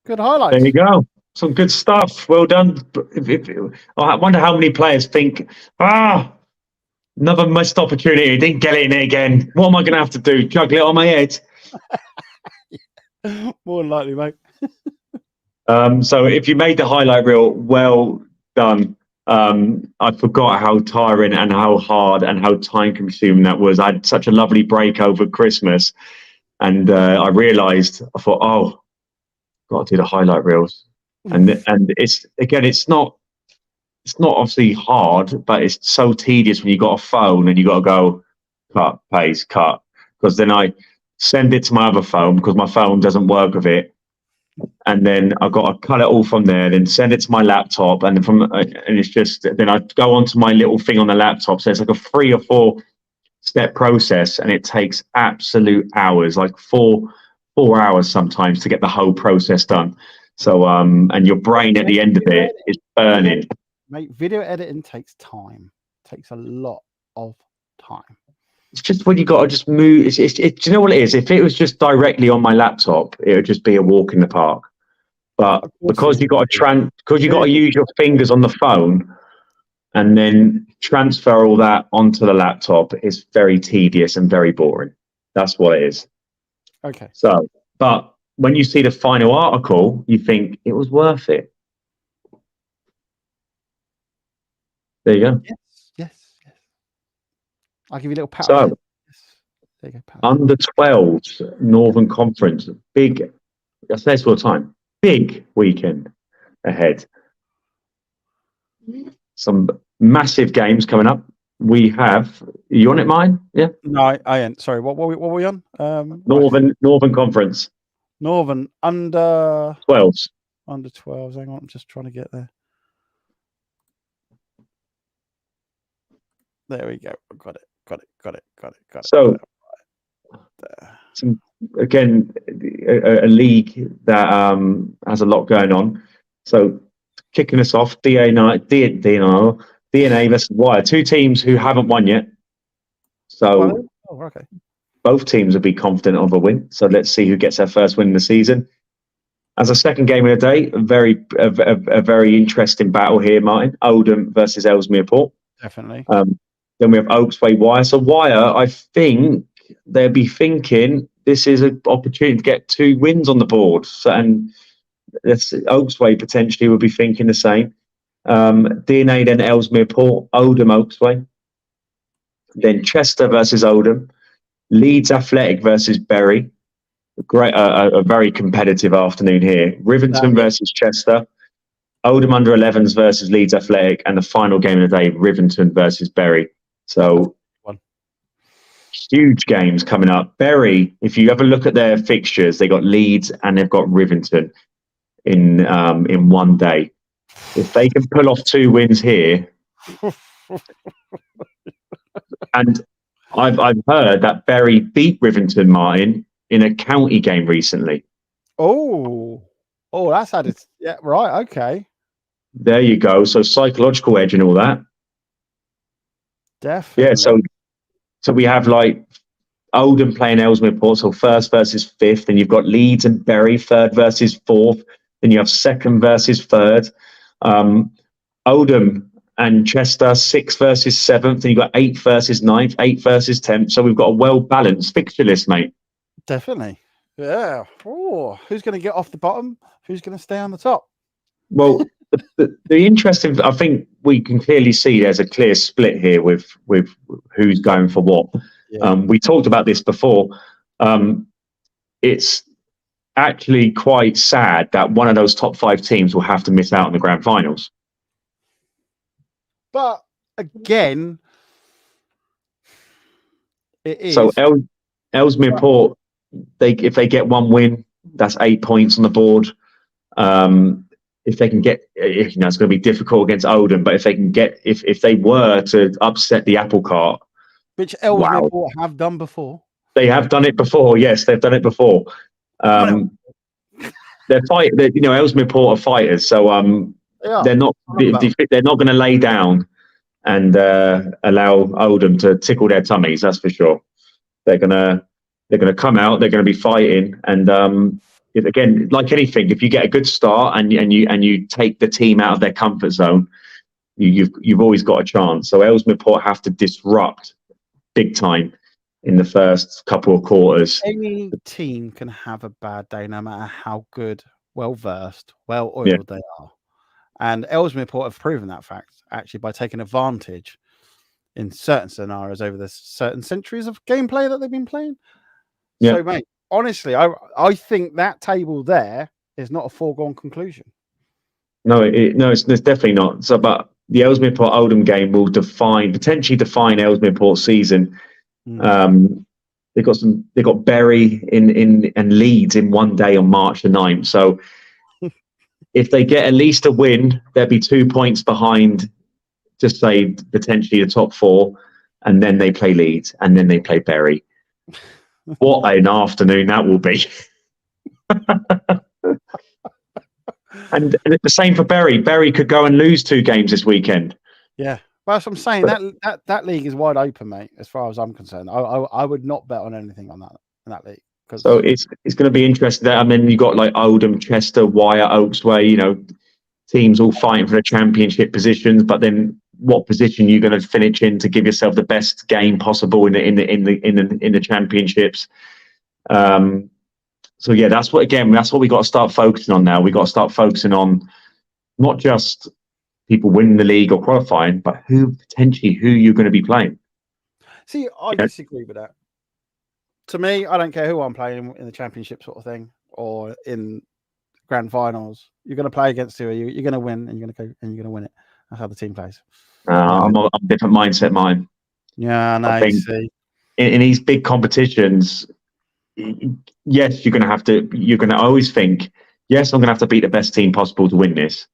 S1: Good highlights.
S2: There you go. Some good stuff. Well done. I wonder how many players think, another missed opportunity. Didn't get it in it again. What am I going to have to do? Juggle it on my head?
S1: More than likely, mate.
S2: So if you made the highlight reel, well done. I forgot how tiring and how hard and how time consuming that was. I had such a lovely break over Christmas, and I realised, I thought, oh, got to do the highlight reels, and it's not obviously hard, but it's so tedious when you got a phone and you got to go cut, paste, cut, because then I send it to my other phone because my phone doesn't work with it. And then I've got to cut it all from there, then send it to my laptop, and it's just, then I go onto my little thing on the laptop. So it's like a 3 or 4 step process, and it takes absolute hours, like four hours sometimes, to get the whole process done. So and your brain at the end of it is burning.
S1: Mate, video editing takes time. It takes a lot of time.
S2: It's just when you got to just move. Do you know what it is? If it was just directly on my laptop, it would just be a walk in the park. But because you got to use your fingers on the phone and then transfer all that onto the laptop, it's very tedious and very boring. That's what it is.
S1: Okay.
S2: So, but when you see the final article, you think it was worth it. There you go.
S1: Yes. I'll give you a little pat.
S2: So,
S1: there you go, pat.
S2: Under 12s Northern Conference, big. I say this all the time. Big weekend ahead. Some massive games coming up. We have. Are you on it, mine? Yeah.
S1: No, I ain't. Sorry. What were we on?
S2: Northern Conference.
S1: Northern under
S2: 12s.
S1: Under 12s. Hang on, I'm just trying to get there. There we go. Got it.
S2: So, again, a league that has a lot going on. So, kicking us off, DNA versus Wire, 2 teams who haven't won yet. So,
S1: okay.
S2: Both teams will be confident of a win. So, let's see who gets their first win in the season. As a second game of the day, a very interesting battle here, Martin. Oldham versus Ellesmere Port.
S1: Definitely.
S2: Then we have Oaksway Wire. So Wire, I think they'll be thinking this is an opportunity to get 2 wins on the board. So, and Oaksway potentially will be thinking the same. DNA then Ellesmere Port, Oldham Oaksway. Then Chester versus Oldham. Leeds Athletic versus Bury. A very competitive afternoon here. Rivington versus Chester. Oldham under 11s versus Leeds Athletic, and the final game of the day, Rivington versus Bury. So, huge games coming up. Bury, if you have a look at their fixtures, they got Leeds and they've got Rivington in one day. If they can pull off 2 wins here, and I've heard that Bury beat Rivington, Martin, in a county game recently.
S1: Oh, that's had it. Yeah, right. Okay.
S2: There you go. So psychological edge and all that.
S1: Definitely.
S2: Yeah. So we have like Oldham playing Ellesmere Port, so 1st versus 5th, and you've got Leeds and Bury 3rd versus 4th. Then you have 2nd versus 3rd. Oldham and Chester 6th versus 7th, and you've got 8th versus 9th, 8th versus 10th. So we've got a well balanced fixture list, mate.
S1: Definitely. Yeah. Oh, who's going to get off the bottom? Who's going to stay on the top?
S2: Well, the interesting, I think we can clearly see there's a clear split here with who's going for what. Yeah. We talked about this before. It's actually quite sad that one of those top 5 teams will have to miss out on the grand finals.
S1: But again, it is.
S2: So Ellesmere Port, if they get 1 win, that's 8 points on the board. If they can get, it's going to be difficult against Oldham, but if they can get, if they were to upset the apple cart,
S1: which Ellesmere Port have done before,
S2: they have done it before. Yes, they've done it before. They're Ellesmere Port are fighters, so they're not going to lay down and allow Oldham to tickle their tummies. That's for sure. They're gonna come out. They're going to be fighting, and again, like anything, if you get a good start and you take the team out of their comfort zone, you've always got a chance. So Ellesmere Port have to disrupt big time in the first couple of quarters.
S1: Any team can have a bad day, no matter how good, well versed, well oiled they are. And Ellesmere Port have proven that fact actually by taking advantage in certain scenarios over the certain centuries of gameplay that they've been playing.
S2: Yeah.
S1: So, mate, honestly, I think that table there is not a foregone conclusion.
S2: No, it's definitely not. So, but the Ellesmere Port Oldham game will potentially define Ellesmere Port's season. They've got Bury and Leeds in one day on March the 9th. So if they get at least a win, they'll be 2 points behind, just say potentially the top four, and then they play Leeds and then they play Bury. What an afternoon that will be. And the same for Bury. Bury could go and lose 2 games this weekend.
S1: Yeah. Well, that's what I'm saying. That league is wide open, mate, as far as I'm concerned. I would not bet on anything on that league.
S2: So it's going to be interesting. And then you've got like Oldham, Chester, Wyre, Oaksway, teams all fighting for the championship positions. But then what position you're going to finish in to give yourself the best game possible in the championships. So yeah, that's what we got to start focusing on now. We got to start focusing on not just people winning the league or qualifying, but who you're going to be playing.
S1: See, I disagree with that. To me, I don't care who I'm playing in the championship sort of thing or in grand finals. You're going to play against who you're going to win, and you're going to win it. That's how the team plays.
S2: I'm a different mindset, mine.
S1: Yeah, I think
S2: in these big competitions, yes, you're going to always think, yes, I'm going to have to beat the best team possible to win this.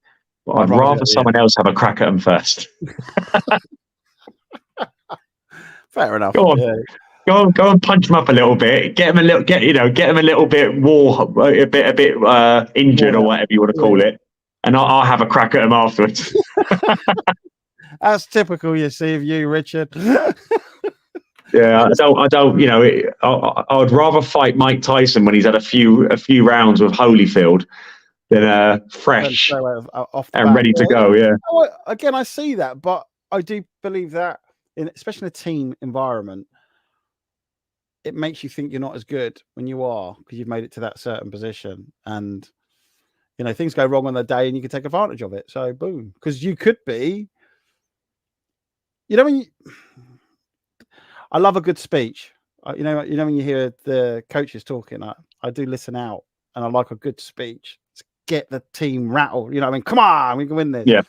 S2: But I'd rather someone else have a crack at them first.
S1: Fair enough.
S2: Go on.
S1: Yeah.
S2: Go and punch them up a little bit. Get them a little bit a bit injured or whatever you want to call it, and I'll have a crack at them afterwards.
S1: That's typical, you see, of you, Richard.
S2: Yeah, I don't. I would rather fight Mike Tyson when he's had a few rounds with Holyfield than fresh and ready to go. Yeah.
S1: Again, I see that, but I do believe that, especially in a team environment, it makes you think you're not as good when you are, because you've made it to that certain position, and things go wrong on the day and you can take advantage of it. So boom, because you could be, I love a good speech. When you hear the coaches talking, I do listen out, and I like a good speech to get the team rattled. Come on, we can win this.
S2: Yeah.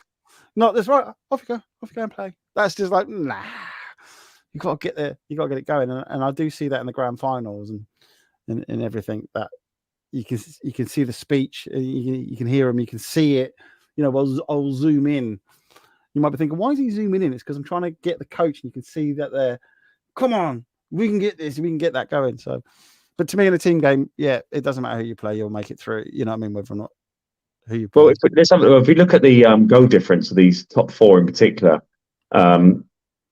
S1: Not this, right? Off you go and play. That's just like, nah. You got to get there. You got to get it going, and I do see that in the grand finals and everything. That you can see the speech, you can hear him, you can see it. I'll zoom in. You might be thinking, why is he zooming in? It's because I'm trying to get the coach, and you can see that they're, come on, we can get this, we can get that going. So, but to me, in a team game, yeah, it doesn't matter who you play, you'll make it through. You know what I mean? Whether or not who you play.
S2: Well, if we look at the goal difference of these top 4 in particular.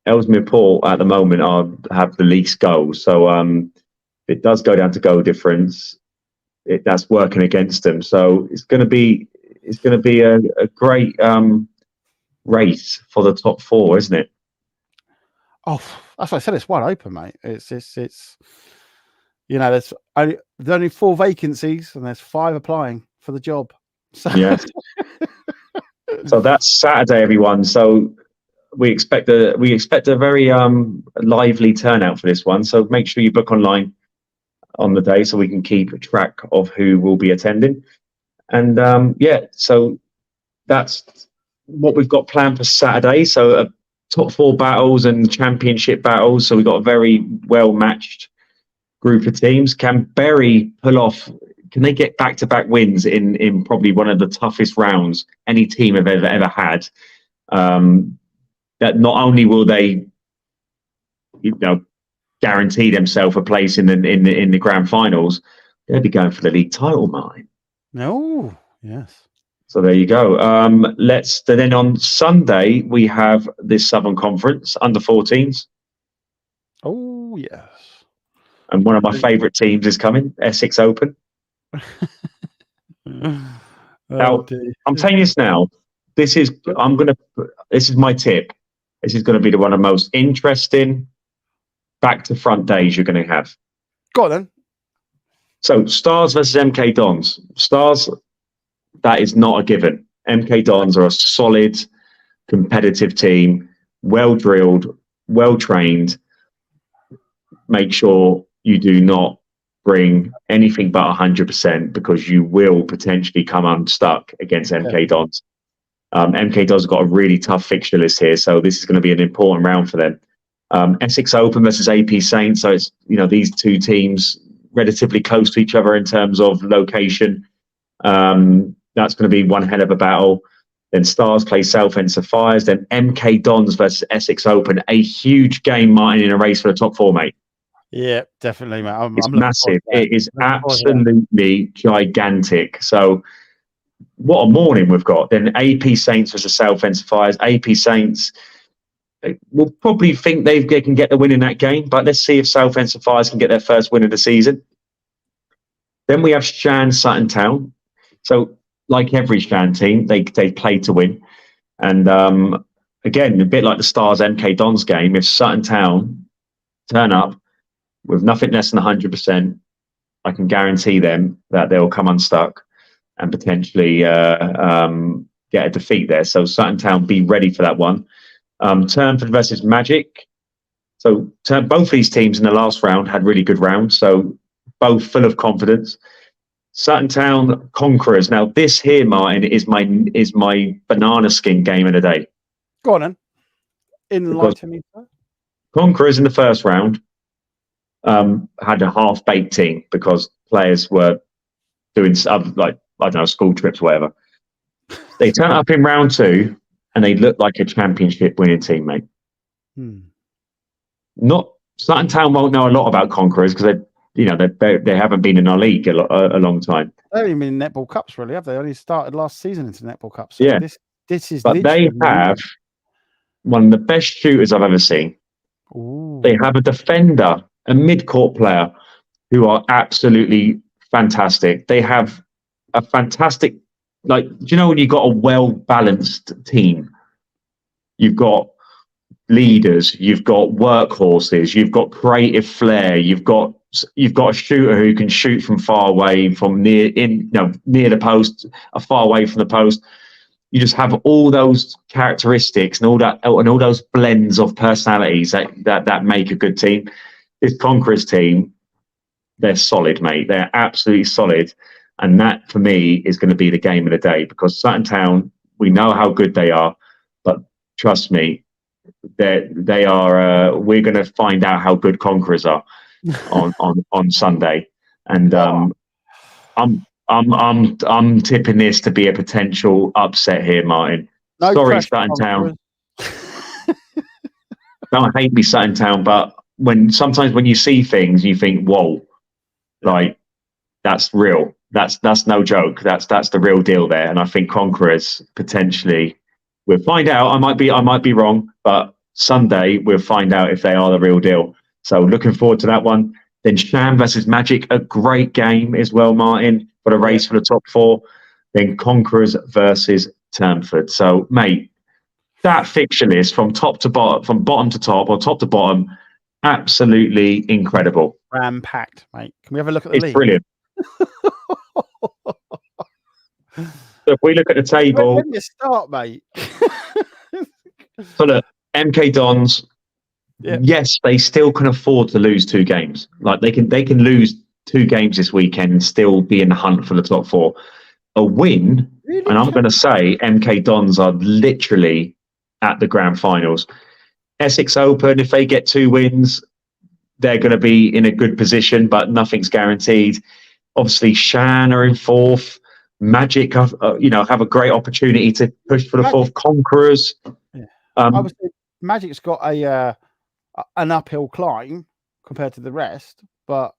S2: Ellesmere Port at the moment have the least goals, so if it does go down to goal difference, that's working against them. So it's going to be a great race for the top 4, isn't it?
S1: Oh, that's what I said. It's wide open, mate. It's there's only 4 vacancies and there's 5 applying for the job. So.
S2: Yes. So that's Saturday, everyone. So we expect a very lively turnout for this one. So make sure you book online on the day so we can keep track of who will be attending. And so that's what we've got planned for Saturday. So top 4 battles and championship battles. So we've got a very well matched group of teams. Can Bury pull off? Can they get back-to-back wins in probably one of the toughest rounds any team have ever had? That not only will they, guarantee themselves a place in the grand finals, they'll be going for the league title, mine.
S1: No, yes.
S2: So there you go. Then on Sunday we have this Southern Conference under 14s.
S1: Oh yes.
S2: And one of my favourite teams is coming, Essex Open. Now, I'm telling you this now. This is my tip. This is going to be one of the most interesting back to front days you're going to have.
S1: Go on then.
S2: So Stars versus MK Dons. Stars, that is not a given. MK Dons are a solid, competitive team, well drilled, well trained. Make sure you do not bring anything but 100% because you will potentially come unstuck against MK Dons. MK Dons have got a really tough fixture list here, so this is going to be an important round for them. Essex Open versus AP Saints. So it's these two teams relatively close to each other in terms of location. That's going to be one hell of a battle. Then Stars play Southend Sapphires. Then MK Dons versus Essex Open. A huge game, Martin, in a race for the top four, mate.
S1: Yeah, definitely, mate.
S2: It's massive. It is absolutely gigantic. So what a morning we've got. Then AP Saints versus Southend Sapphires. AP Saints will probably think they can get the win in that game, but let's see if Southend Sapphires can get their first win of the season. Then we have Shan Sutton Town. So like every Shan team, they play to win. And again, a bit like the Stars MK Dons game, if Sutton Town turn up with nothing less than 100%, I can guarantee them that they'll come unstuck and potentially get a defeat there. So Sutton Town, be ready for that one. Turnford versus Magic. So both these teams in the last round had really good rounds. So both full of confidence. Sutton Town Conquerors. Now this here, Martin, is my banana skin game of the day.
S1: Go on then. Enlighten me, sir. Conquerors
S2: in the first round had a half-baked team because players were doing school trips, whatever. They turn up in round two and they look like a championship winning team, mate. Sutton Town won't know a lot about Conquerors because they haven't been in our league a long time.
S1: They haven't even been in Netball Cups, really, have they? Only started last season into Netball Cups. So
S2: yeah,
S1: this is.
S2: But they have one of the best shooters I've ever seen.
S1: Ooh.
S2: They have a defender, a mid-court player, who are absolutely fantastic. They have a fantastic, do you know when you've got a well-balanced team? You've got leaders, you've got workhorses, you've got creative flair, you've got a shooter who can shoot from far away, from near the post, far away from the post. You just have all those characteristics and all those blends of personalities that make a good team. This Conquerors team, they're solid, mate. They're absolutely solid. And that, for me, is going to be the game of the day because Sutton Town, we know how good they are, but trust me, they are. We're going to find out how good Conquerors are on Sunday, and I'm tipping this to be a potential upset here, Martin.
S1: No
S2: Sorry, Sutton Town. Don't hate me, Sutton Town, but sometimes when you see things, you think, "Whoa, that's real. That's no joke. That's the real deal there." And I think Conquerors potentially, we'll find out. I might be wrong, but Sunday we'll find out if they are the real deal. So looking forward to that one. Then Sham versus Magic, a great game as well, Martin, for the race for the top four. Then Conquerors versus Turnford. So, mate, that fixture list from top to bottom, from bottom to top or top to bottom, absolutely incredible.
S1: Ram-packed, mate. Can we have a look at the league?
S2: It's brilliant. So if we look at the table,
S1: when you start, mate.
S2: So look, MK Dons. Yes, they still can afford to lose two games. They can lose two games this weekend and still be in the hunt for the top four. A win, really? And I'm going to say MK Dons are literally at the grand finals. Essex Open, if they get 2 wins, they're going to be in a good position, but nothing's guaranteed. Obviously, Shan are in 4th. Magic have a great opportunity to push for the 4th. Conquerors.
S1: Yeah. Obviously, Magic's got an uphill climb compared to the rest, but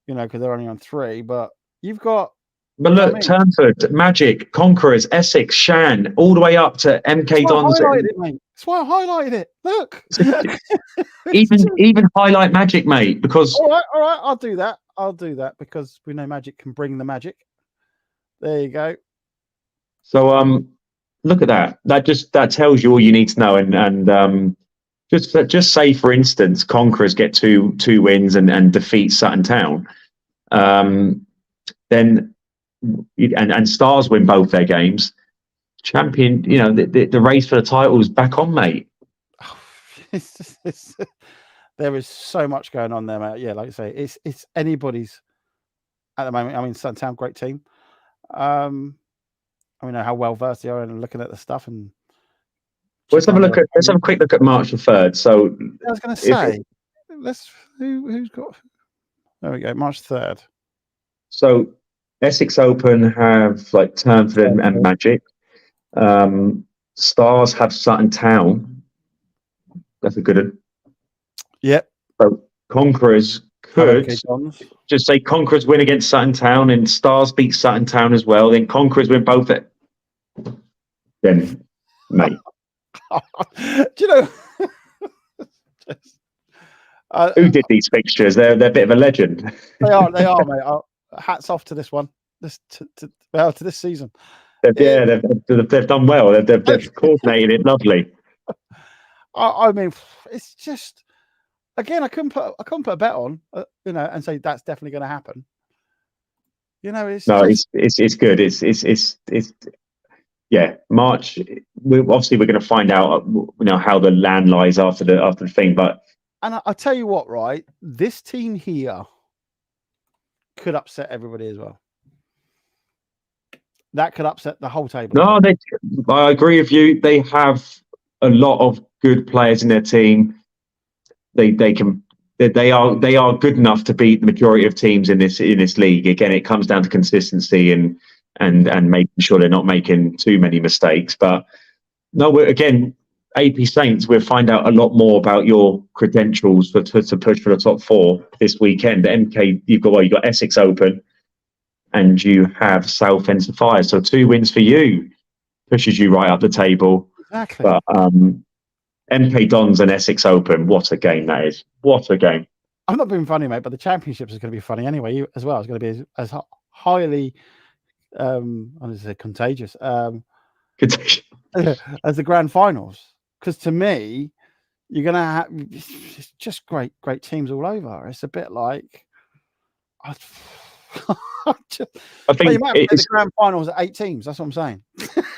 S1: because they're only on 3. But you've got. But
S2: look, Turnford, Magic, Conquerors, Essex, Shan, all the way up to MK Dons.
S1: That's why I highlighted it. Look,
S2: even highlight Magic, mate. Because
S1: all right, I'll do that because we know Magic can bring the magic. There you go.
S2: So look at that. That tells you all you need to know. And just say, for instance, Conquerors get two wins and defeat Sutton Town. Then Stars win both their games. Champion, the race for the title is back on, mate.
S1: There is so much going on there, mate. Yeah, like I say, it's anybody's at the moment. I mean, Sutton Town, great team. I know how well versed they are in looking at the stuff. And
S2: let's have a quick look at March the 3rd. So
S1: I was going to say, who's got? There we go, March 3rd.
S2: So Essex Open have like Turnford and Magic. Stars have Sutton Town. That's a good one.
S1: Yep.
S2: So Conquerors could just say Conquerors win against Sutton Town and Stars beat Sutton Town as well. Then Conquerors win both it. Then, mate.
S1: Do you know
S2: who did these fixtures? They're a bit of a legend.
S1: They are, mate. Hats off to this one. To this season.
S2: They've done well. They've coordinated it lovely.
S1: I mean, it's just, again, I couldn't put a bet on, and say that's definitely going to happen. It's good. It's yeah. March. We're going to find out, how the land lies after the thing. But I'll tell you what, right? This team here could upset everybody as well. That could upset the whole table.
S2: No, I agree with you. They have a lot of good players in their team. They are good enough to beat the majority of teams in this league. Again, it comes down to consistency and making sure they're not making too many mistakes. But no, again, AP Saints, we'll find out a lot more about your credentials to push for the top 4 this weekend. The MK, you've got Essex Open, and you have Southend Sapphire. So 2 wins for you pushes you right up the table.
S1: Exactly.
S2: But MK Dons and Essex Open, what a game that is! What a game!
S1: I'm not being funny, mate, but the championships is going to be funny anyway. As well, it's going to be as highly, contagious. As the grand finals, because to me, you're going to have it's just great teams all over. It's a bit like I think you might have the grand finals at 8 teams. That's what I'm saying.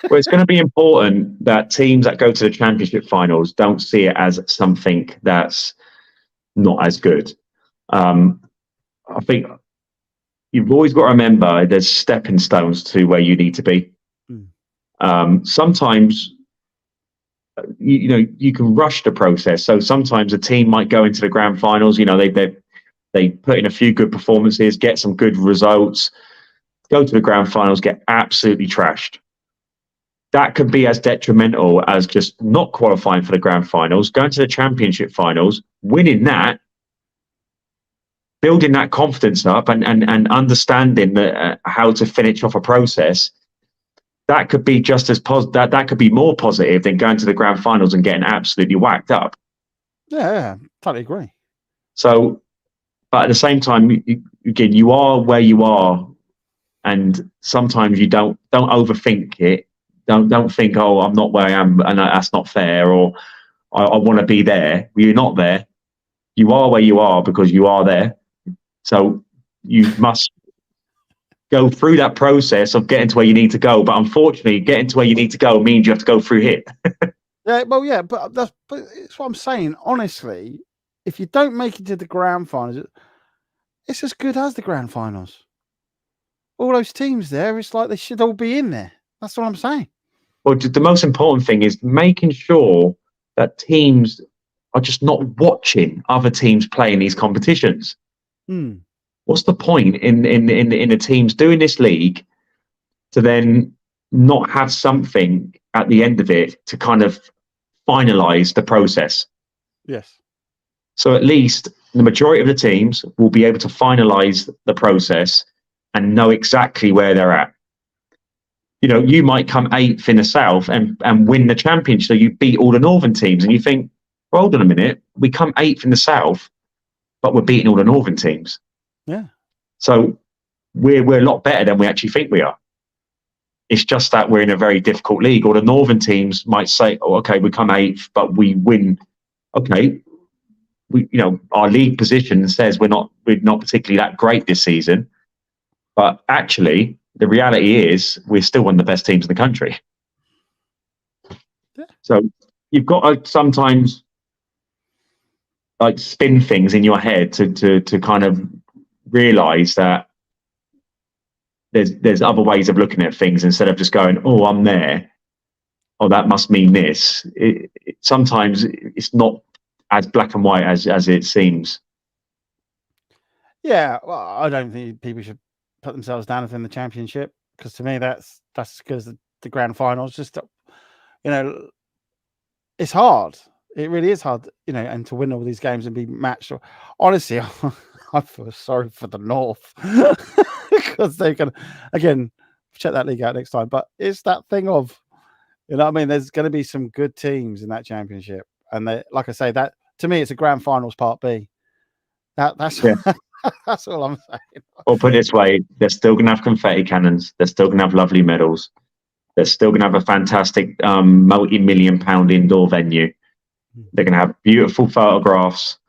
S2: Well, it's going to be important that teams that go to the championship finals don't see it as something that's not as good. I think you've always got to remember there's stepping stones to where you need to be. Sometimes you can rush the process. So sometimes a team might go into the grand finals. They put in a few good performances, get some good results, go to the grand finals, get absolutely trashed. That could be as detrimental as just not qualifying for the grand finals, going to the championship finals, winning that, building that confidence up and understanding how to finish off a process. That could be just as that could be more positive than going to the grand finals and getting absolutely whacked up.
S1: Yeah, totally agree.
S2: So, but at the same time, again, you are where you are, and sometimes you don't overthink it. Don't think, oh, I'm not where I am, and that's not fair, or I want to be there. You're not there. You are where you are because you are there. So you must go through that process of getting to where you need to go. But unfortunately, getting to where you need to go means you have to go through here.
S1: Yeah, but it's what I'm saying. Honestly, if you don't make it to the grand finals, it's as good as the grand finals. All those teams there, it's like they should all be in there. That's what I'm saying.
S2: Well, the most important thing is making sure that teams are just not watching other teams play in these competitions. What's the point in the teams doing this league to then not have something at the end of it to kind of finalize the process?
S1: Yes.
S2: So at least the majority of the teams will be able to finalize the process and know exactly where they're at. You might come 8th in the South and win the championship. So you beat all the Northern teams and you think, well, hold on a minute, we come 8th in the South, but we're beating all the Northern teams.
S1: Yeah.
S2: So we're a lot better than we actually think we are. It's just that we're in a very difficult league. Or the Northern teams might say, "Oh, okay, we come 8th, but we win." Okay, our league position says we're not particularly that great this season, but actually, the reality is we're still one of the best teams in the country.
S1: Yeah.
S2: So you've got to sometimes like spin things in your head to kind of realise that there's other ways of looking at things instead of just going, "Oh, I'm there. Oh, that must mean this." Sometimes it's not as black and white as it seems.
S1: Yeah, well, I don't think people should put themselves down within the championship, because to me that's because the grand finals just, it's hard. It really is hard, and to win all these games and be matched. Honestly, I feel sorry for the North because they can, again, check that league out next time. But it's that thing of, there's going to be some good teams in that championship, and like I say, that to me, it's a grand finals part B. That's
S2: Yeah.
S1: That's all I'm saying.
S2: Or put it this way, they're still going to have confetti cannons. They're still going to have lovely medals. They're still going to have a fantastic multi-million-pound indoor venue. They're going to have beautiful photographs.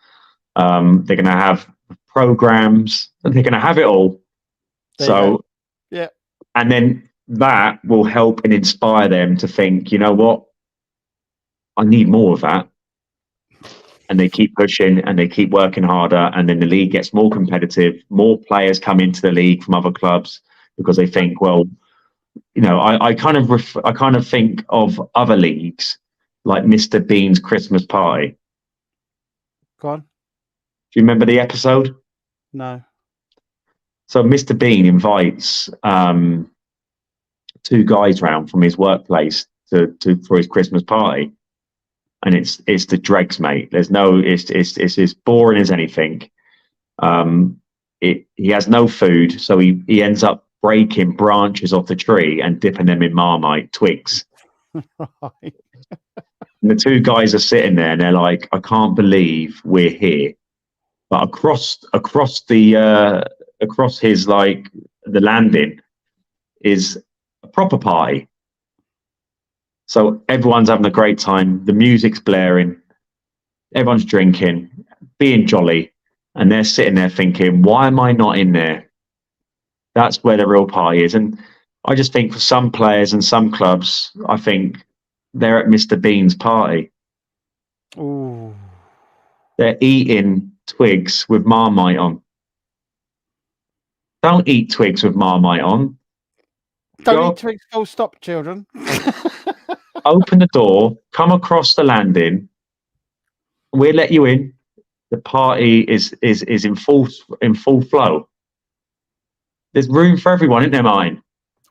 S2: They're going to have programs. They're going to have it all.
S1: Yeah.
S2: And then that will help and inspire them to think, you know what? I need more of that. And they keep pushing and they keep working harder, and then the league gets more competitive. More players come into the league from other clubs because they think, well, I kind of think of other leagues like Mr. Bean's Christmas party.
S1: Go on.
S2: Do you remember the episode?
S1: No. So
S2: Mr. Bean invites 2 guys round from his workplace for his Christmas party. And it's the dregs, mate. There's it's as boring as anything. He has no food, so he ends up breaking branches off the tree and dipping them in Marmite twigs.
S1: Right.
S2: And the 2 guys are sitting there and they're like, "I can't believe we're here." But across his the landing is a proper party. So everyone's having a great time. The music's blaring. Everyone's drinking, being jolly. And they're sitting there thinking, why am I not in there? That's where the real party is. And I just think for some players and some clubs, I think they're at Mr. Bean's party.
S1: Ooh.
S2: They're eating twigs with Marmite on. Don't eat twigs with Marmite on.
S1: Don't eat twigs, full stop, children.
S2: Open the door, come across the landing. We'll let you in. The party is in full flow. There's room for everyone, isn't there, mine?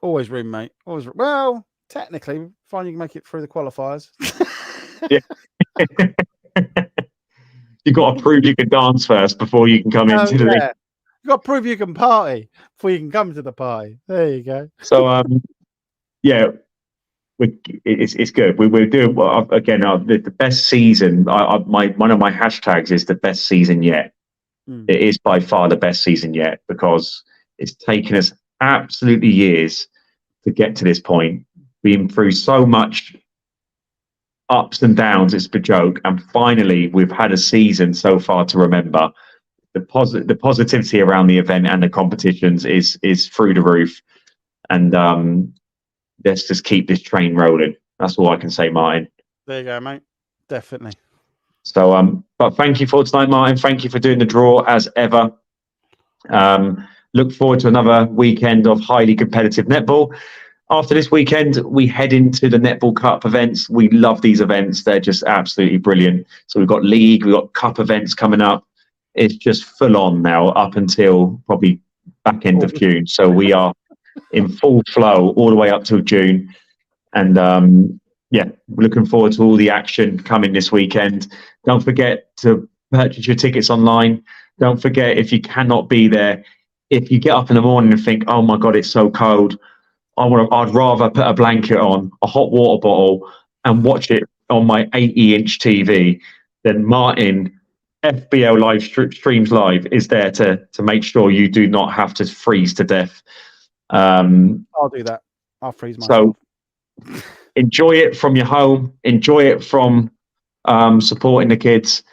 S1: Always room, mate. Always. Well, technically, fine. You can make it through the qualifiers.
S2: Yeah. You've got to prove you can dance first before you can come into the league.
S1: You've got to prove you can party before you can come to the party. There you go.
S2: So, it's good. We're doing again. The best season. One of my hashtags is the best season yet. It is by far the best season yet because it's taken us absolutely years to get to this point. Been through so much ups and downs. It's a joke, and finally we've had a season so far to remember. The positivity around the event and the competitions is through the roof, and let's just keep this train rolling. That's all I can say, Martin.
S1: There you go, mate. Definitely.
S2: So, but thank you for tonight, Martin. Thank you for doing the draw as ever. Look forward to another weekend of highly competitive netball. After this weekend, we head into the Netball Cup events. We love these events. They're just absolutely brilliant. So we've got league, we've got cup events coming up. It's just full on now up until probably back end of June. So we are in full flow all the way up till June. And we're looking forward to all the action coming this weekend. Don't forget to purchase your tickets online. Don't forget, if you cannot be there, if you get up in the morning and think, oh my God, it's so cold, I'd rather put a blanket on, a hot water bottle, and watch it on my 80-inch TV than Martin FBL live streams live is there to make sure you do not have to freeze to death.
S1: I'll do that. I'll freeze myself.
S2: So enjoy it from your home. Enjoy it from supporting the kids.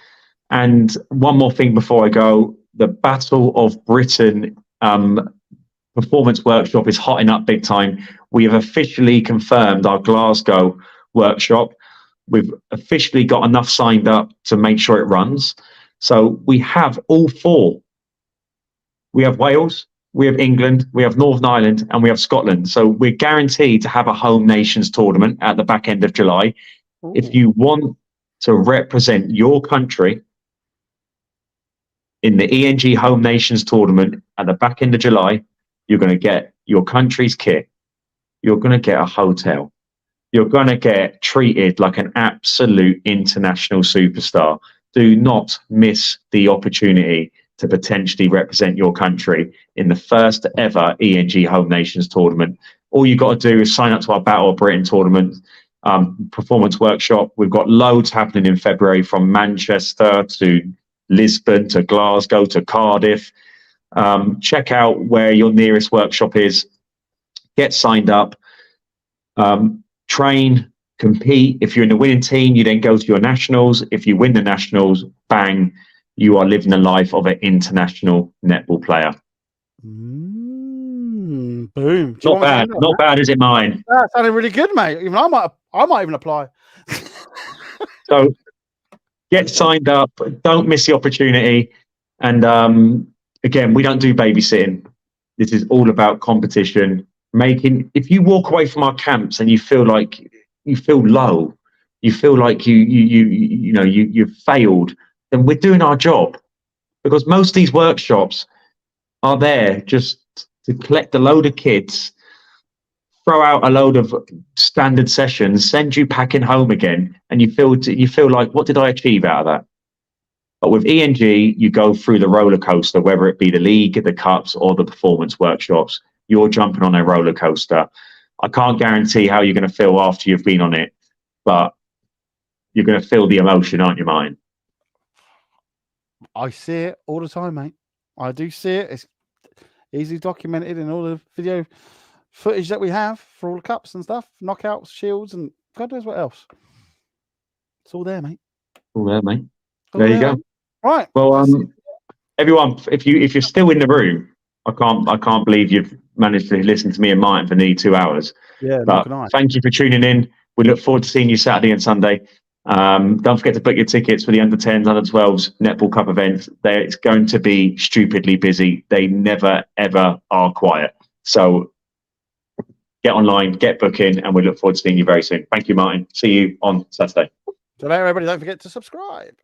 S2: And one more thing before I go, the Battle of Britain performance workshop is hotting up big time. We have officially confirmed our Glasgow workshop. We've officially got enough signed up to make sure it runs. So we have all four. We have Wales, we have England, we have Northern Ireland, and we have Scotland. So we're guaranteed to have a home nations tournament at the back end of July.
S1: Ooh.
S2: If you want to represent your country in the ENG home nations tournament at the back end of July, you're going to get your country's kit. You're going to get a hotel. You're going to get treated like an absolute international superstar. Do not miss the opportunity to potentially represent your country in the first ever ENG Home Nations tournament. All you got to do is sign up to our Battle of Britain tournament performance workshop. We've got loads happening in February, from Manchester to Lisbon to Glasgow to Cardiff. Check out where your nearest workshop is. Get signed up. Train, compete. If you're in the winning team, you then go to your nationals. If you win the nationals, bang, you are living the life of an international netball player.
S1: Boom.
S2: Not bad. Not bad, is it, mine?
S1: That sounded really good, mate. Even I might even apply.
S2: So get signed up. Don't miss the opportunity. And again, we don't do babysitting. This is all about competition. If you walk away from our camps and you feel like you feel low, you feel like you've failed, then we're doing our job, because most of these workshops are there just to collect a load of kids, throw out a load of standard sessions, send you packing home again, and you feel like, what did I achieve out of that? But with ENG, you go through the roller coaster, whether it be the league, the cups, or the performance workshops. You're jumping on a roller coaster. I can't guarantee how you're going to feel after you've been on it, but you're going to feel the emotion, aren't you, mine?
S1: I see it all the time, mate. I do see it. It's easily documented in all the video footage that we have for all the cups and stuff, knockouts, shields, and God knows what else. It's all there, mate.
S2: All there, mate. There you go.
S1: Right.
S2: Well, everyone, if you're still in the room, I can't believe you've managed to listen to me and Martin for nearly 2 hours.
S1: Yeah,
S2: but thank you for tuning in. We look forward to seeing you Saturday and Sunday. Don't forget to book your tickets for the under 10s, under 12s Netball Cup events. It's going to be stupidly busy. They never, ever are quiet. So get online, get booking, and we look forward to seeing you very soon. Thank you, Martin. See you on Saturday.
S1: So there, everybody, don't forget to subscribe.